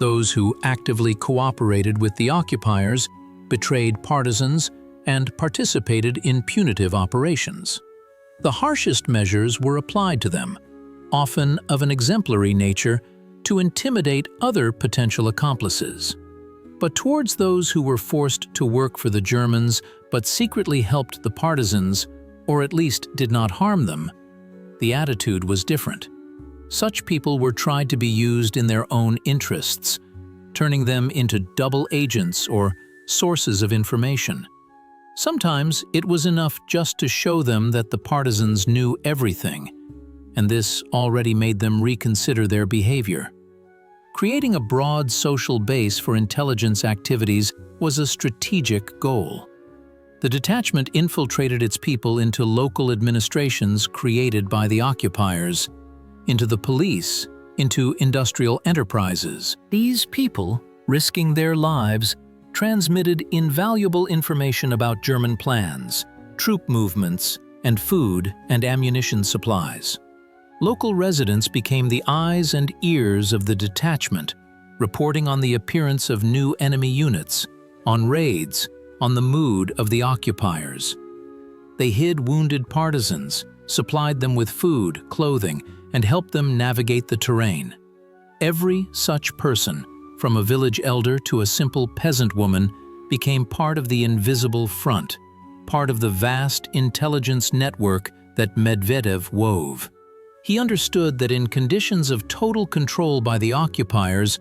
those who actively cooperated with the occupiers, betrayed partisans, and participated in punitive operations. The harshest measures were applied to them, often of an exemplary nature, to intimidate other potential accomplices. But towards those who were forced to work for the Germans but secretly helped the partisans, or at least did not harm them, the attitude was different. Such people were tried to be used in their own interests, turning them into double agents or sources of information. Sometimes it was enough just to show them that the partisans knew everything, and this already made them reconsider their behavior. Creating a broad social base for intelligence activities was a strategic goal. The detachment infiltrated its people into local administrations created by the occupiers, into the police, into industrial enterprises. These people, risking their lives, transmitted invaluable information about German plans, troop movements, and food and ammunition supplies. Local residents became the eyes and ears of the detachment, reporting on the appearance of new enemy units, on raids, on the mood of the occupiers. They hid wounded partisans, supplied them with food, clothing, and helped them navigate the terrain. Every such person, from a village elder to a simple peasant woman, became part of the invisible front, part of the vast intelligence network that Medvedev wove. He understood that in conditions of total control by the occupiers,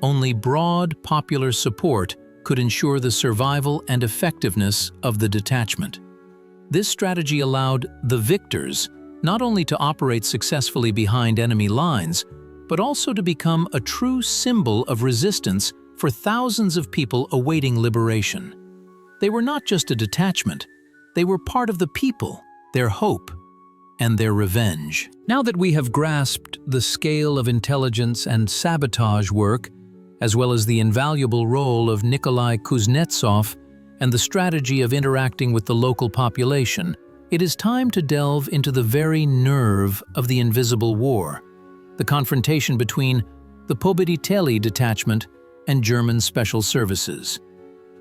only broad popular support could ensure the survival and effectiveness of the detachment. This strategy allowed the victors not only to operate successfully behind enemy lines, but also to become a true symbol of resistance for thousands of people awaiting liberation. They were not just a detachment, they were part of the people, their hope, and their revenge. Now that we have grasped the scale of intelligence and sabotage work, as well as the invaluable role of Nikolai Kuznetsov and the strategy of interacting with the local population, it is time to delve into the very nerve of the invisible war, the confrontation between the Pobediteli detachment and German special services.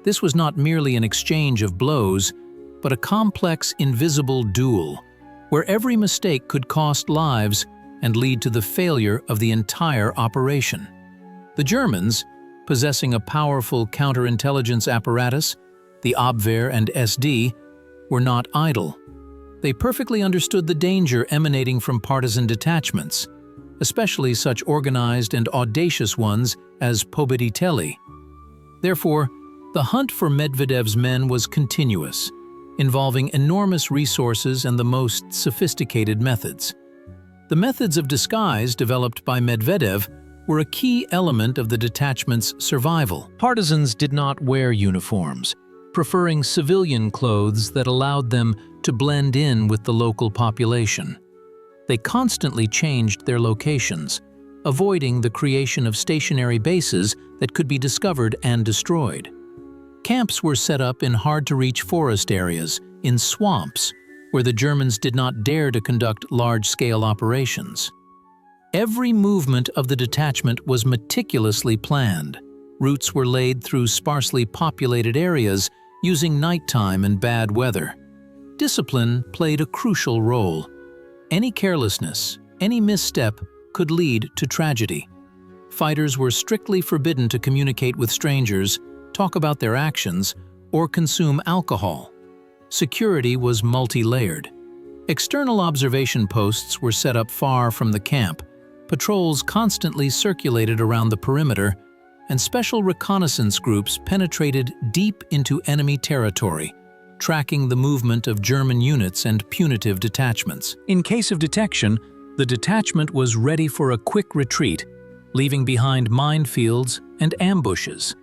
This was not merely an exchange of blows, but a complex invisible duel, where every mistake could cost lives and lead to the failure of the entire operation. The Germans, possessing a powerful counterintelligence apparatus, the Abwehr and SD, were not idle. They perfectly understood the danger emanating from partisan detachments. especially such organized and audacious ones as pobedители. Therefore, the hunt for Medvedev's men was continuous, involving enormous resources and the most sophisticated methods. The methods of disguise developed by Medvedev were a key element of the detachment's survival. Partisans did not wear uniforms, preferring civilian clothes that allowed them to blend in with the local population. They constantly changed their locations, avoiding the creation of stationary bases that could be discovered and destroyed. Camps were set up in hard-to-reach forest areas, in swamps, where the Germans did not dare to conduct large-scale operations. Every movement of the detachment was meticulously planned. Routes were laid through sparsely populated areas using nighttime and bad weather. Discipline played a crucial role. Any carelessness, any misstep could lead to tragedy. Fighters were strictly forbidden to communicate with strangers, talk about their actions, or consume alcohol. Security was multi-layered. External observation posts were set up far from the camp, patrols constantly circulated around the perimeter, and special reconnaissance groups penetrated deep into enemy territory, tracking the movement of German units and punitive detachments. In case of detection, the detachment was ready for a quick retreat, leaving behind minefields and ambushes.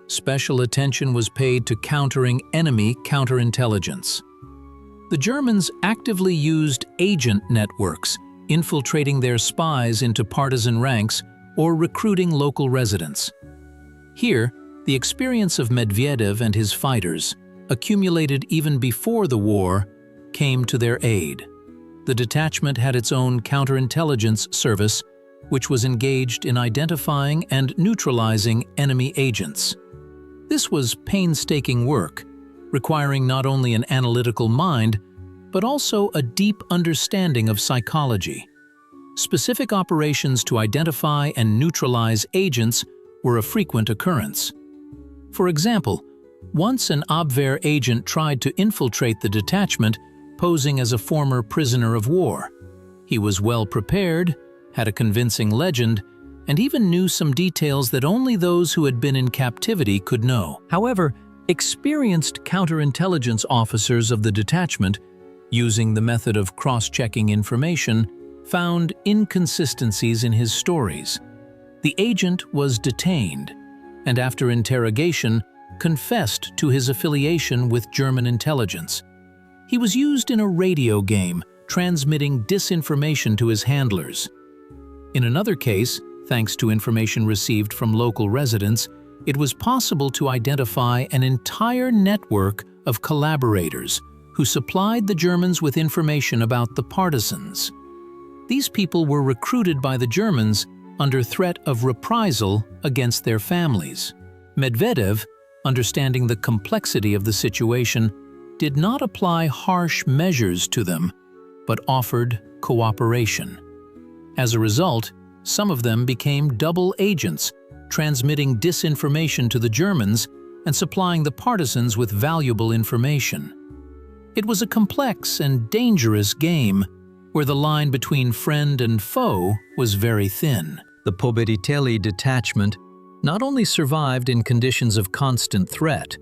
Special attention was paid to countering enemy counterintelligence. The Germans actively used agent networks, infiltrating their spies into partisan ranks or recruiting local residents. Here, the experience of Medvedev and his fighters, accumulated even before the war, came to their aid. The detachment had its own counterintelligence service, which was engaged in identifying and neutralizing enemy agents. This was painstaking work, requiring not only an analytical mind, but also a deep understanding of psychology. Specific operations to identify and neutralize agents were a frequent occurrence. For example, once an Abwehr agent tried to infiltrate the detachment, posing as a former prisoner of war. He was well prepared, had a convincing legend, and even knew some details that only those who had been in captivity could know. However, experienced counterintelligence officers of the detachment, using the method of cross-checking information, found inconsistencies in his stories. The agent was detained, and after interrogation, confessed to his affiliation with German intelligence. He was used in a radio game, transmitting disinformation to his handlers. In another case, thanks to information received from local residents, it was possible to identify an entire network of collaborators who supplied the Germans with information about the partisans. These people were recruited by the Germans under threat of reprisal against their families. Medvedev, understanding the complexity of the situation, did not apply harsh measures to them, but offered cooperation. As a result, some of them became double agents, transmitting disinformation to the Germans and supplying the partisans with valuable information. It was a complex and dangerous game, where the line between friend and foe was very thin. The pobedители detachment not only survived in conditions of constant threat,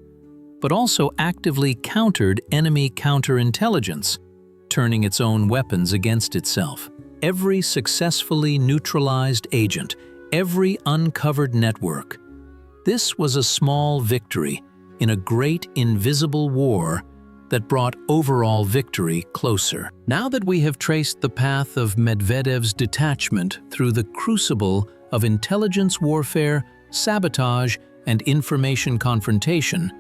but also actively countered enemy counterintelligence, turning its own weapons against itself. Every successfully neutralized agent, every uncovered network. This was a small victory in a great invisible war that brought overall victory closer. Now that we have traced the path of Medvedev's detachment through the crucible of intelligence warfare, sabotage, and information confrontation,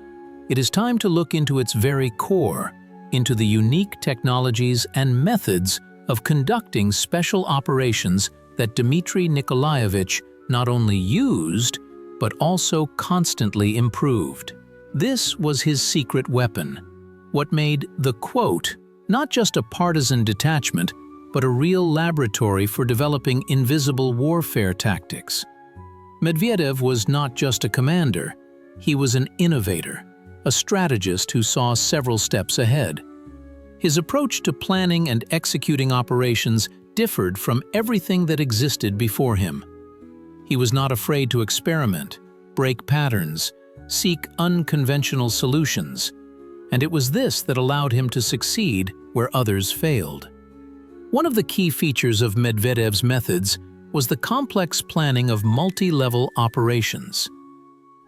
it is time to look into its very core, into the unique technologies and methods of conducting special operations that Dmitry Nikolaevich not only used, but also constantly improved. This was his secret weapon, what made the quote not just a partisan detachment, but a real laboratory for developing invisible warfare tactics. Medvedev was not just a commander, he was an innovator, a strategist who saw several steps ahead. His approach to planning and executing operations differed from everything that existed before him. He was not afraid to experiment, break patterns, seek unconventional solutions, and it was this that allowed him to succeed where others failed. One of the key features of Medvedev's methods was the complex planning of multi-level operations.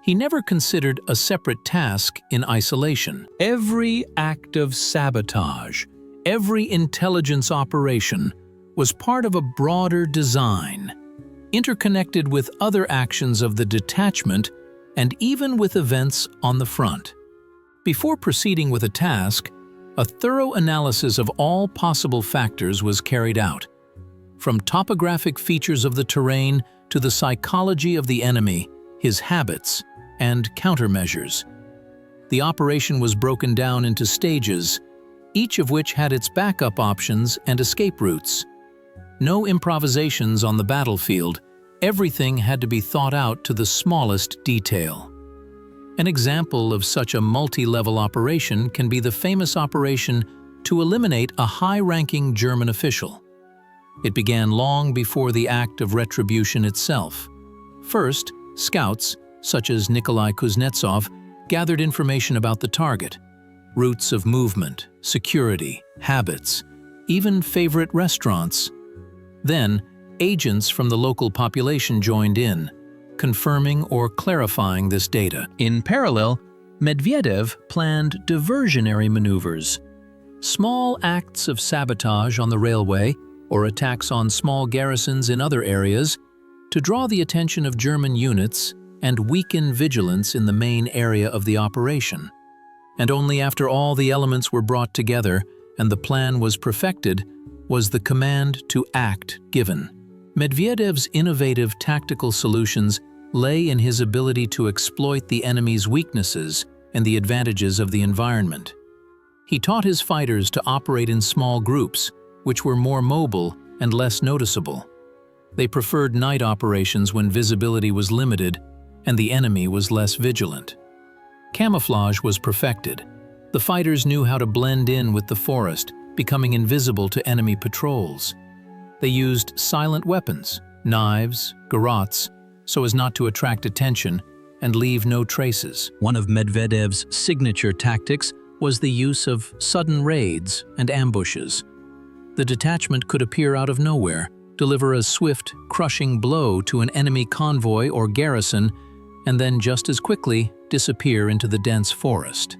He never considered a separate task in isolation. Every act of sabotage, every intelligence operation was part of a broader design, interconnected with other actions of the detachment and even with events on the front. Before proceeding with a task, a thorough analysis of all possible factors was carried out, from topographic features of the terrain to the psychology of the enemy, his habits, and countermeasures. The operation was broken down into stages, each of which had its backup options and escape routes. No improvisations on the battlefield. Everything had to be thought out to the smallest detail. An example of such a multi-level operation can be the famous operation to eliminate a high-ranking German official. It began long before the act of retribution itself. First, scouts, such as Nikolai Kuznetsov, gathered information about the target, routes of movement, security, habits, even favorite restaurants. Then, agents from the local population joined in, confirming or clarifying this data. In parallel, Medvedev planned diversionary maneuvers, small acts of sabotage on the railway or attacks on small garrisons in other areas to draw the attention of German units and weaken vigilance in the main area of the operation. And only after all the elements were brought together and the plan was perfected was the command to act given. Medvedev's innovative tactical solutions lay in his ability to exploit the enemy's weaknesses and the advantages of the environment. He taught his fighters to operate in small groups, which were more mobile and less noticeable. They preferred night operations when visibility was limited and the enemy was less vigilant. Camouflage was perfected. The fighters knew how to blend in with the forest, becoming invisible to enemy patrols. They used silent weapons, knives, garrots, so as not to attract attention and leave no traces. One of Medvedev's signature tactics was the use of sudden raids and ambushes. The detachment could appear out of nowhere, deliver a swift, crushing blow to an enemy convoy or garrison, and then just as quickly disappear into the dense forest.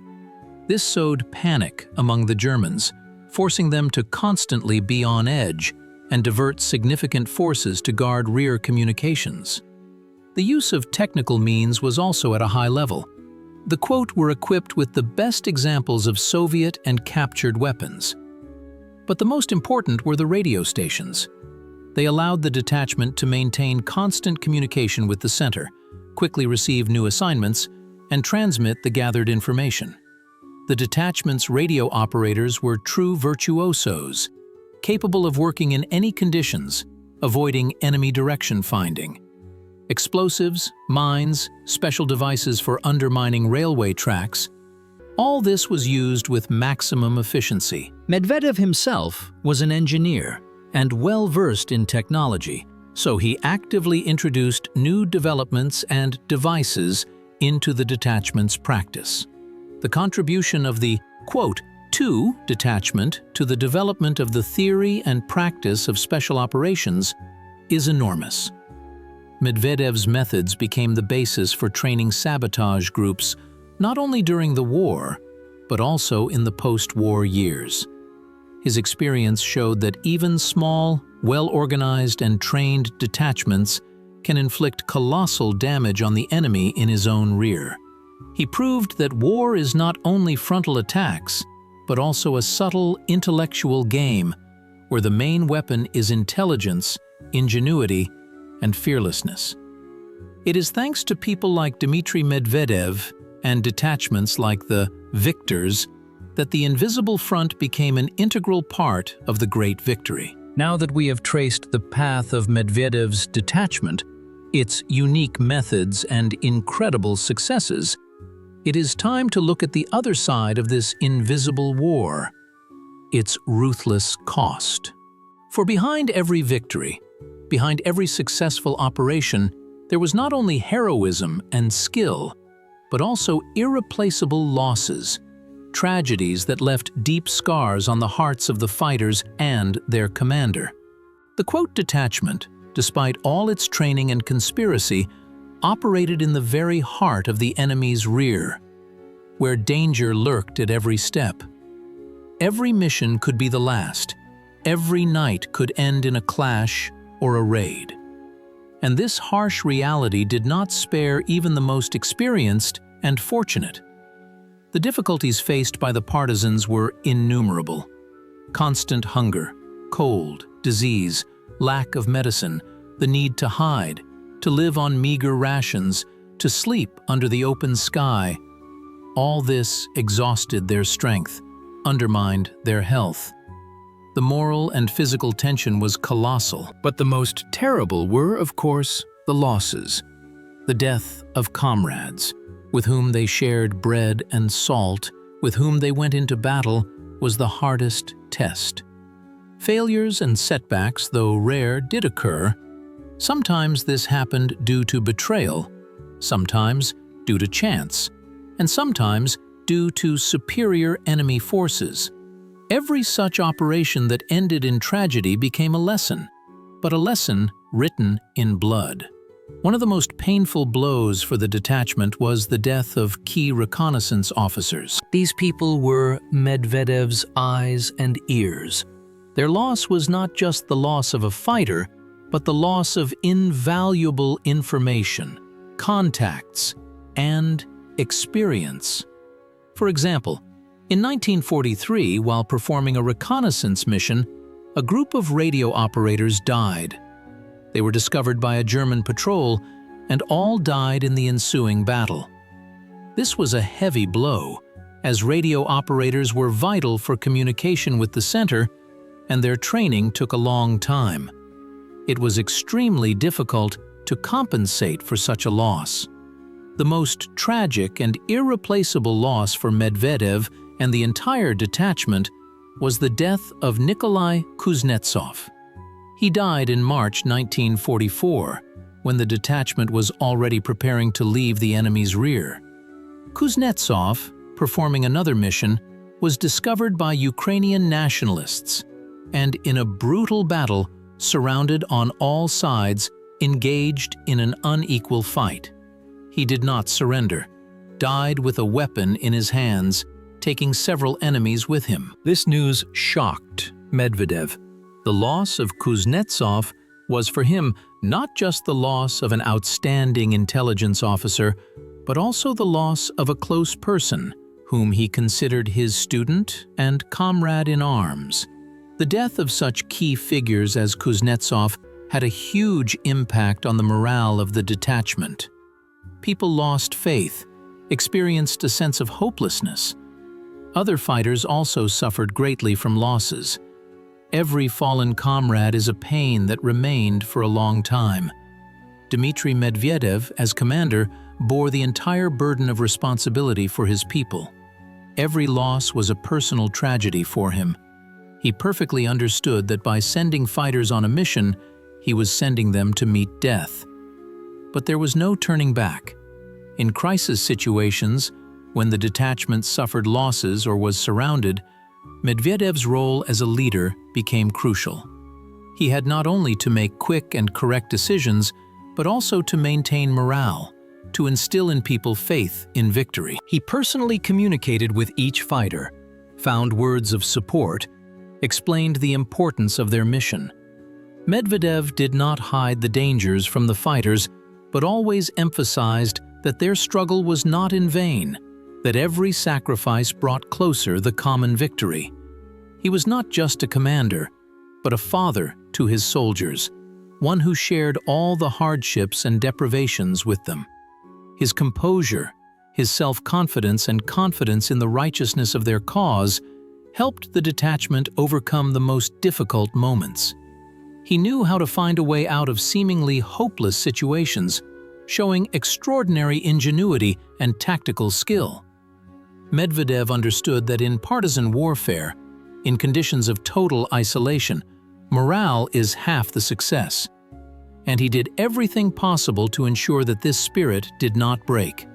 This sowed panic among the Germans, forcing them to constantly be on edge and divert significant forces to guard rear communications. The use of technical means was also at a high level. The quote were equipped with the best examples of Soviet and captured weapons. But the most important were the radio stations. They allowed the detachment to maintain constant communication with the center, quickly receive new assignments, and transmit the gathered information. The detachment's radio operators were true virtuosos, capable of working in any conditions, avoiding enemy direction finding. Explosives, mines, special devices for undermining railway tracks, all this was used with maximum efficiency. Medvedev himself was an engineer and well-versed in technology, so he actively introduced new developments and devices into the detachment's practice. The contribution of the, quote, "2" detachment to the development of the theory and practice of special operations is enormous. Medvedev's methods became the basis for training sabotage groups not only during the war, but also in the post-war years. His experience showed that even small, well-organized and trained detachments can inflict colossal damage on the enemy in his own rear. He proved that war is not only frontal attacks, but also a subtle intellectual game where the main weapon is intelligence, ingenuity, and fearlessness. It is thanks to people like Dmitry Medvedev and detachments like the Victors that the invisible front became an integral part of the great victory. Now that we have traced the path of Medvedev's detachment, its unique methods and incredible successes, it is time to look at the other side of this invisible war, its ruthless cost. For behind every victory, behind every successful operation, there was not only heroism and skill, but also irreplaceable losses, tragedies that left deep scars on the hearts of the fighters and their commander. The quote detachment, despite all its training and conspiracy, operated in the very heart of the enemy's rear, where danger lurked at every step. Every mission could be the last. Every night could end in a clash or a raid. And this harsh reality did not spare even the most experienced and fortunate. The difficulties faced by the partisans were innumerable. Constant hunger, cold, disease, lack of medicine, the need to hide, to live on meager rations, to sleep under the open sky. All this exhausted their strength, undermined their health. The moral and physical tension was colossal, but the most terrible were, of course, the losses. The death of comrades, with whom they shared bread and salt, with whom they went into battle, was the hardest test. Failures and setbacks, though rare, did occur. Sometimes this happened due to betrayal, sometimes due to chance, and sometimes due to superior enemy forces. Every such operation that ended in tragedy became a lesson, but a lesson written in blood. One of the most painful blows for the detachment was the death of key reconnaissance officers. These people were Medvedev's eyes and ears. Their loss was not just the loss of a fighter, but the loss of invaluable information, contacts, and experience. For example, in 1943, while performing a reconnaissance mission, a group of radio operators died. They were discovered by a German patrol, and all died in the ensuing battle. This was a heavy blow, as radio operators were vital for communication with the center, and their training took a long time. It was extremely difficult to compensate for such a loss. The most tragic and irreplaceable loss for Medvedev and the entire detachment was the death of Nikolai Kuznetsov. He died in March 1944, when the detachment was already preparing to leave the enemy's rear. Kuznetsov, performing another mission, was discovered by Ukrainian nationalists, and in a brutal battle, surrounded on all sides, engaged in an unequal fight. He did not surrender, died with a weapon in his hands, taking several enemies with him. This news shocked Medvedev. The loss of Kuznetsov was for him not just the loss of an outstanding intelligence officer, but also the loss of a close person whom he considered his student and comrade in arms. The death of such key figures as Kuznetsov had a huge impact on the morale of the detachment. People lost faith, experienced a sense of hopelessness. Other fighters also suffered greatly from losses. Every fallen comrade is a pain that remained for a long time. Dmitry Medvedev, as commander, bore the entire burden of responsibility for his people. Every loss was a personal tragedy for him. He perfectly understood that by sending fighters on a mission, he was sending them to meet death. But there was no turning back. In crisis situations, when the detachment suffered losses or was surrounded, Medvedev's role as a leader became crucial. He had not only to make quick and correct decisions, but also to maintain morale, to instill in people faith in victory. He personally communicated with each fighter, found words of support, explained the importance of their mission. Medvedev did not hide the dangers from the fighters, but always emphasized that their struggle was not in vain, that every sacrifice brought closer the common victory. He was not just a commander, but a father to his soldiers, one who shared all the hardships and deprivations with them. His composure, his self-confidence and confidence in the righteousness of their cause helped the detachment overcome the most difficult moments. He knew how to find a way out of seemingly hopeless situations, showing extraordinary ingenuity and tactical skill. Medvedev understood that in partisan warfare, in conditions of total isolation, Morale is half the success, and he did everything possible to ensure that this spirit did not break.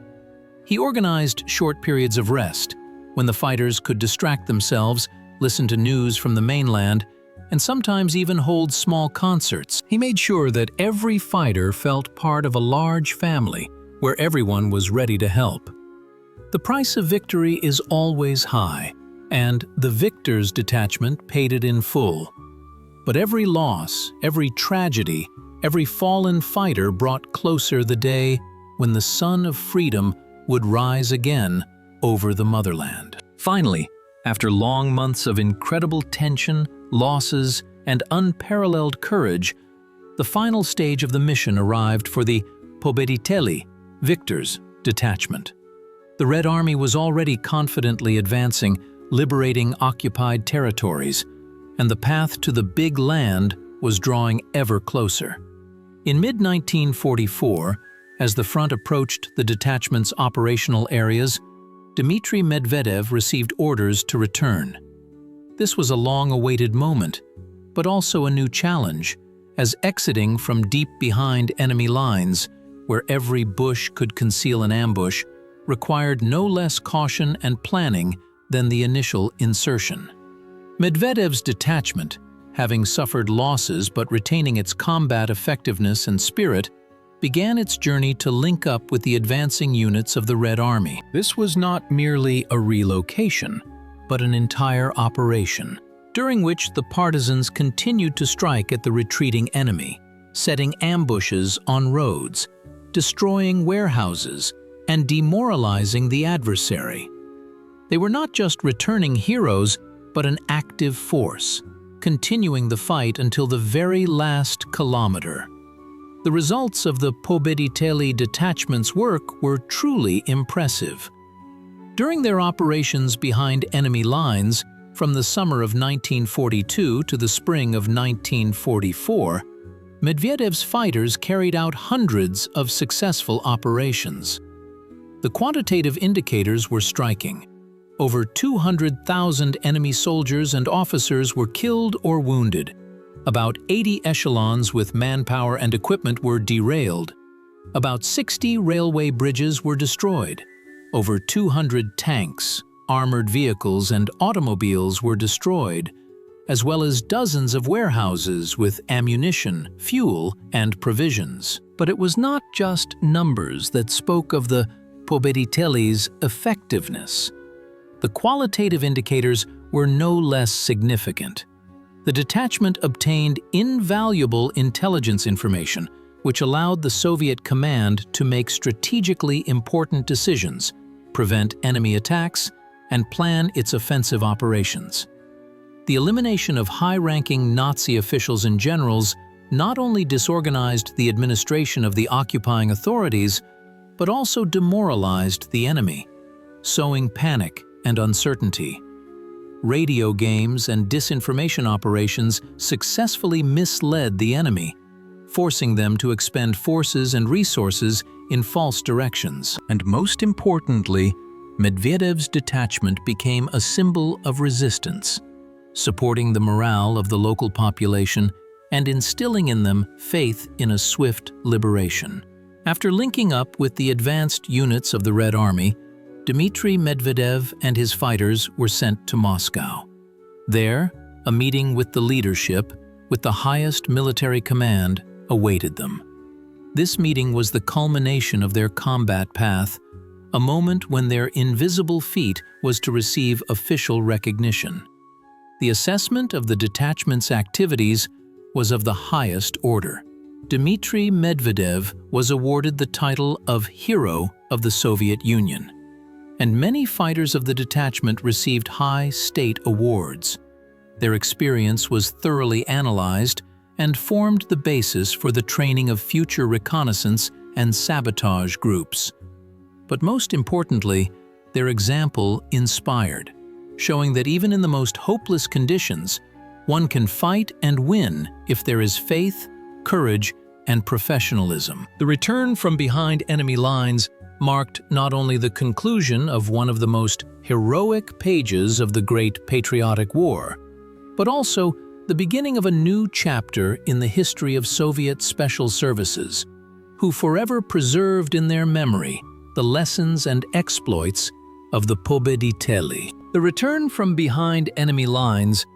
He organized short periods of rest, when the fighters could distract themselves, listen to news from the mainland, and sometimes even hold small concerts. He made sure that every fighter felt part of a large family, where everyone was ready to help. The price of victory is always high, and the victor's detachment paid it in full. But every loss, every tragedy, every fallen fighter brought closer the day when the sun of freedom would rise again over the motherland. Finally, after long months of incredible tension, losses, and unparalleled courage, the final stage of the mission arrived for the Pobediteli, victors, detachment. The Red Army was already confidently advancing, liberating occupied territories, and the path to the Big Land was drawing ever closer. In mid-1944, as the front approached the detachment's operational areas, Dmitry Medvedev received orders to return. This was a long-awaited moment, but also a new challenge, as exiting from deep behind enemy lines, where every bush could conceal an ambush, required no less caution and planning than the initial insertion. Medvedev's detachment, having suffered losses but retaining its combat effectiveness and spirit, began its journey to link up with the advancing units of the Red Army. This was not merely a relocation, but an entire operation, during which the partisans continued to strike at the retreating enemy, setting ambushes on roads, destroying warehouses, and demoralizing the adversary. They were not just returning heroes, but an active force, continuing the fight until the very last kilometer. The results of the Pobediteli detachment's work were truly impressive. During their operations behind enemy lines, from the summer of 1942 to the spring of 1944, Medvedev's fighters carried out hundreds of successful operations. The quantitative indicators were striking. Over 200,000 enemy soldiers and officers were killed or wounded. About 80 echelons with manpower and equipment were derailed. About 60 railway bridges were destroyed. Over 200 tanks, armored vehicles, and automobiles were destroyed, as well as dozens of warehouses with ammunition, fuel, and provisions. But it was not just numbers that spoke of the Pobediteli's effectiveness. The qualitative indicators were no less significant. The detachment obtained invaluable intelligence information, which allowed the Soviet command to make strategically important decisions, prevent enemy attacks, and plan its offensive operations. The elimination of high-ranking Nazi officials and generals not only disorganized the administration of the occupying authorities, but also demoralized the enemy, sowing panic and uncertainty. Radio games and disinformation operations successfully misled the enemy, forcing them to expend forces and resources in false directions. And most importantly, Medvedev's detachment became a symbol of resistance, supporting the morale of the local population and instilling in them faith in a swift liberation. After linking up with the advanced units of the Red Army, Dmitry Medvedev and his fighters were sent to Moscow. There, a meeting with the leadership, with the highest military command, awaited them. This meeting was the culmination of their combat path, a moment when their invisible feat was to receive official recognition. The assessment of the detachment's activities was of the highest order. Dmitry Medvedev was awarded the title of Hero of the Soviet Union, and many fighters of the detachment received high state awards. Their experience was thoroughly analyzed and formed the basis for the training of future reconnaissance and sabotage groups. But most importantly, their example inspired, showing that even in the most hopeless conditions, one can fight and win if there is faith, courage, and professionalism. The return from behind enemy lines marked not only the conclusion of one of the most heroic pages of the Great Patriotic War, but also the beginning of a new chapter in the history of Soviet special services, who forever preserved in their memory the lessons and exploits of the Pobediteli. The return from behind enemy lines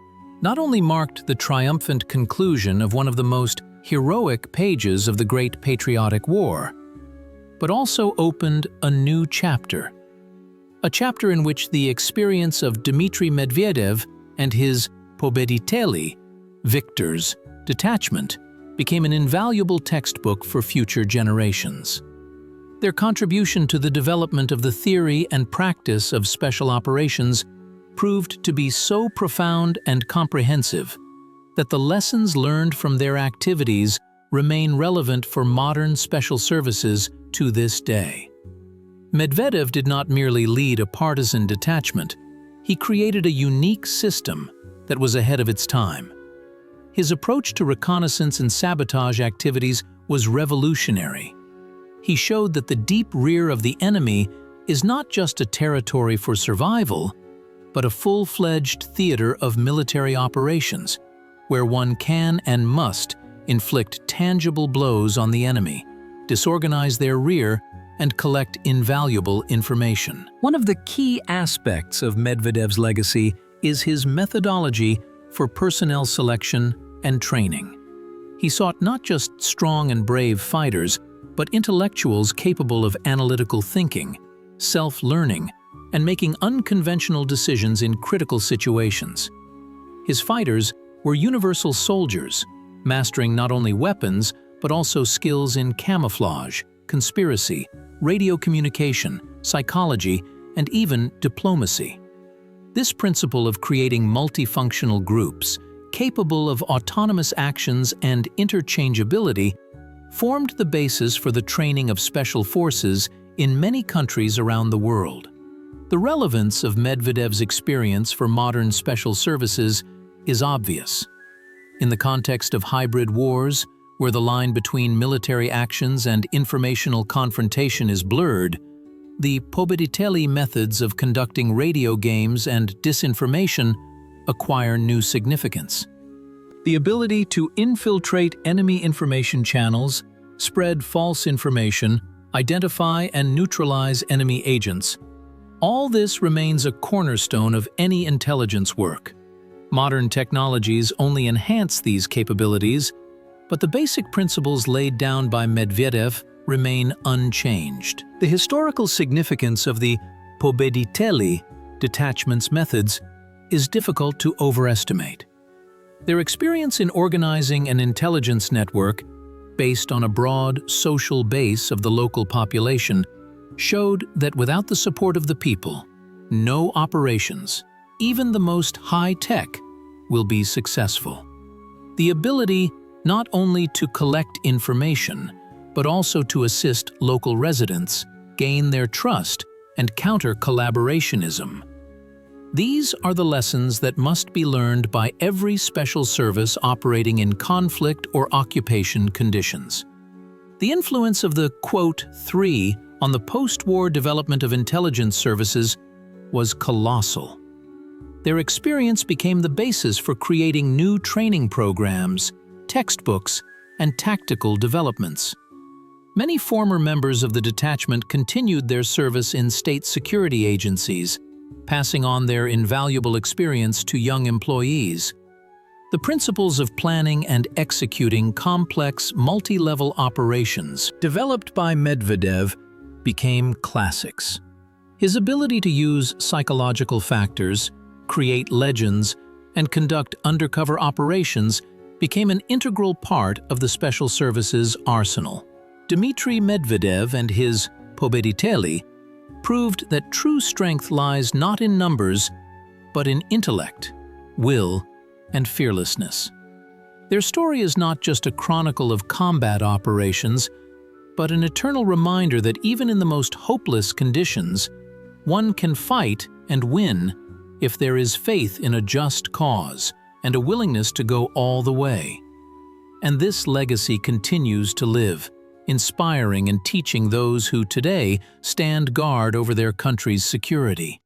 not only marked the triumphant conclusion of one of the most heroic pages of the Great Patriotic War, but also opened a new chapter. A chapter in which the experience of Dmitry Medvedev and his Pobediteli, victors, detachment, became an invaluable textbook for future generations. Their contribution to the development of the theory and practice of special operations proved to be so profound and comprehensive that the lessons learned from their activities remain relevant for modern special services to this day. Medvedev did not merely lead a partisan detachment, he created a unique system that was ahead of its time. His approach to reconnaissance and sabotage activities was revolutionary. He showed that the deep rear of the enemy is not just a territory for survival, but a full-fledged theater of military operations, where one can and must inflict tangible blows on the enemy, disorganize their rear, and collect invaluable information. One of the key aspects of Medvedev's legacy is his methodology for personnel selection and training. He sought not just strong and brave fighters, but intellectuals capable of analytical thinking, self-learning, and making unconventional decisions in critical situations. His fighters were universal soldiers, mastering not only weapons, but also skills in camouflage, conspiracy, radio communication, psychology, and even diplomacy. This principle of creating multifunctional groups, capable of autonomous actions and interchangeability, formed the basis for the training of special forces in many countries around the world. The relevance of Medvedev's experience for modern special services is obvious. In the context of hybrid wars, where the line between military actions and informational confrontation is blurred, the Pobediteli methods of conducting radio games and disinformation acquire new significance. The ability to infiltrate enemy information channels, spread false information, identify and neutralize enemy agents. All this remains a cornerstone of any intelligence work. Modern technologies only enhance these capabilities, but the basic principles laid down by Medvedev remain unchanged. The historical significance of the Pobediteli detachment's methods is difficult to overestimate. Their experience in organizing an intelligence network based on a broad social base of the local population showed that without the support of the people, no operations, even the most high-tech, will be successful. The ability not only to collect information, but also to assist local residents gain their trust and counter collaborationism. These are the lessons that must be learned by every special service operating in conflict or occupation conditions. The influence of the quote, three on the post-war development of intelligence services was colossal. Their experience became the basis for creating new training programs, textbooks, and tactical developments. Many former members of the detachment continued their service in state security agencies, passing on their invaluable experience to young employees. The principles of planning and executing complex, multi-level operations developed by Medvedev became classics. His ability to use psychological factors, create legends, and conduct undercover operations became an integral part of the Special Services arsenal. Dmitry Medvedev and his Pobediteli proved that true strength lies not in numbers, but in intellect, will, and fearlessness. Their story is not just a chronicle of combat operations, but an eternal reminder that even in the most hopeless conditions, one can fight and win if there is faith in a just cause and a willingness to go all the way. And this legacy continues to live, inspiring and teaching those who today stand guard over their country's security.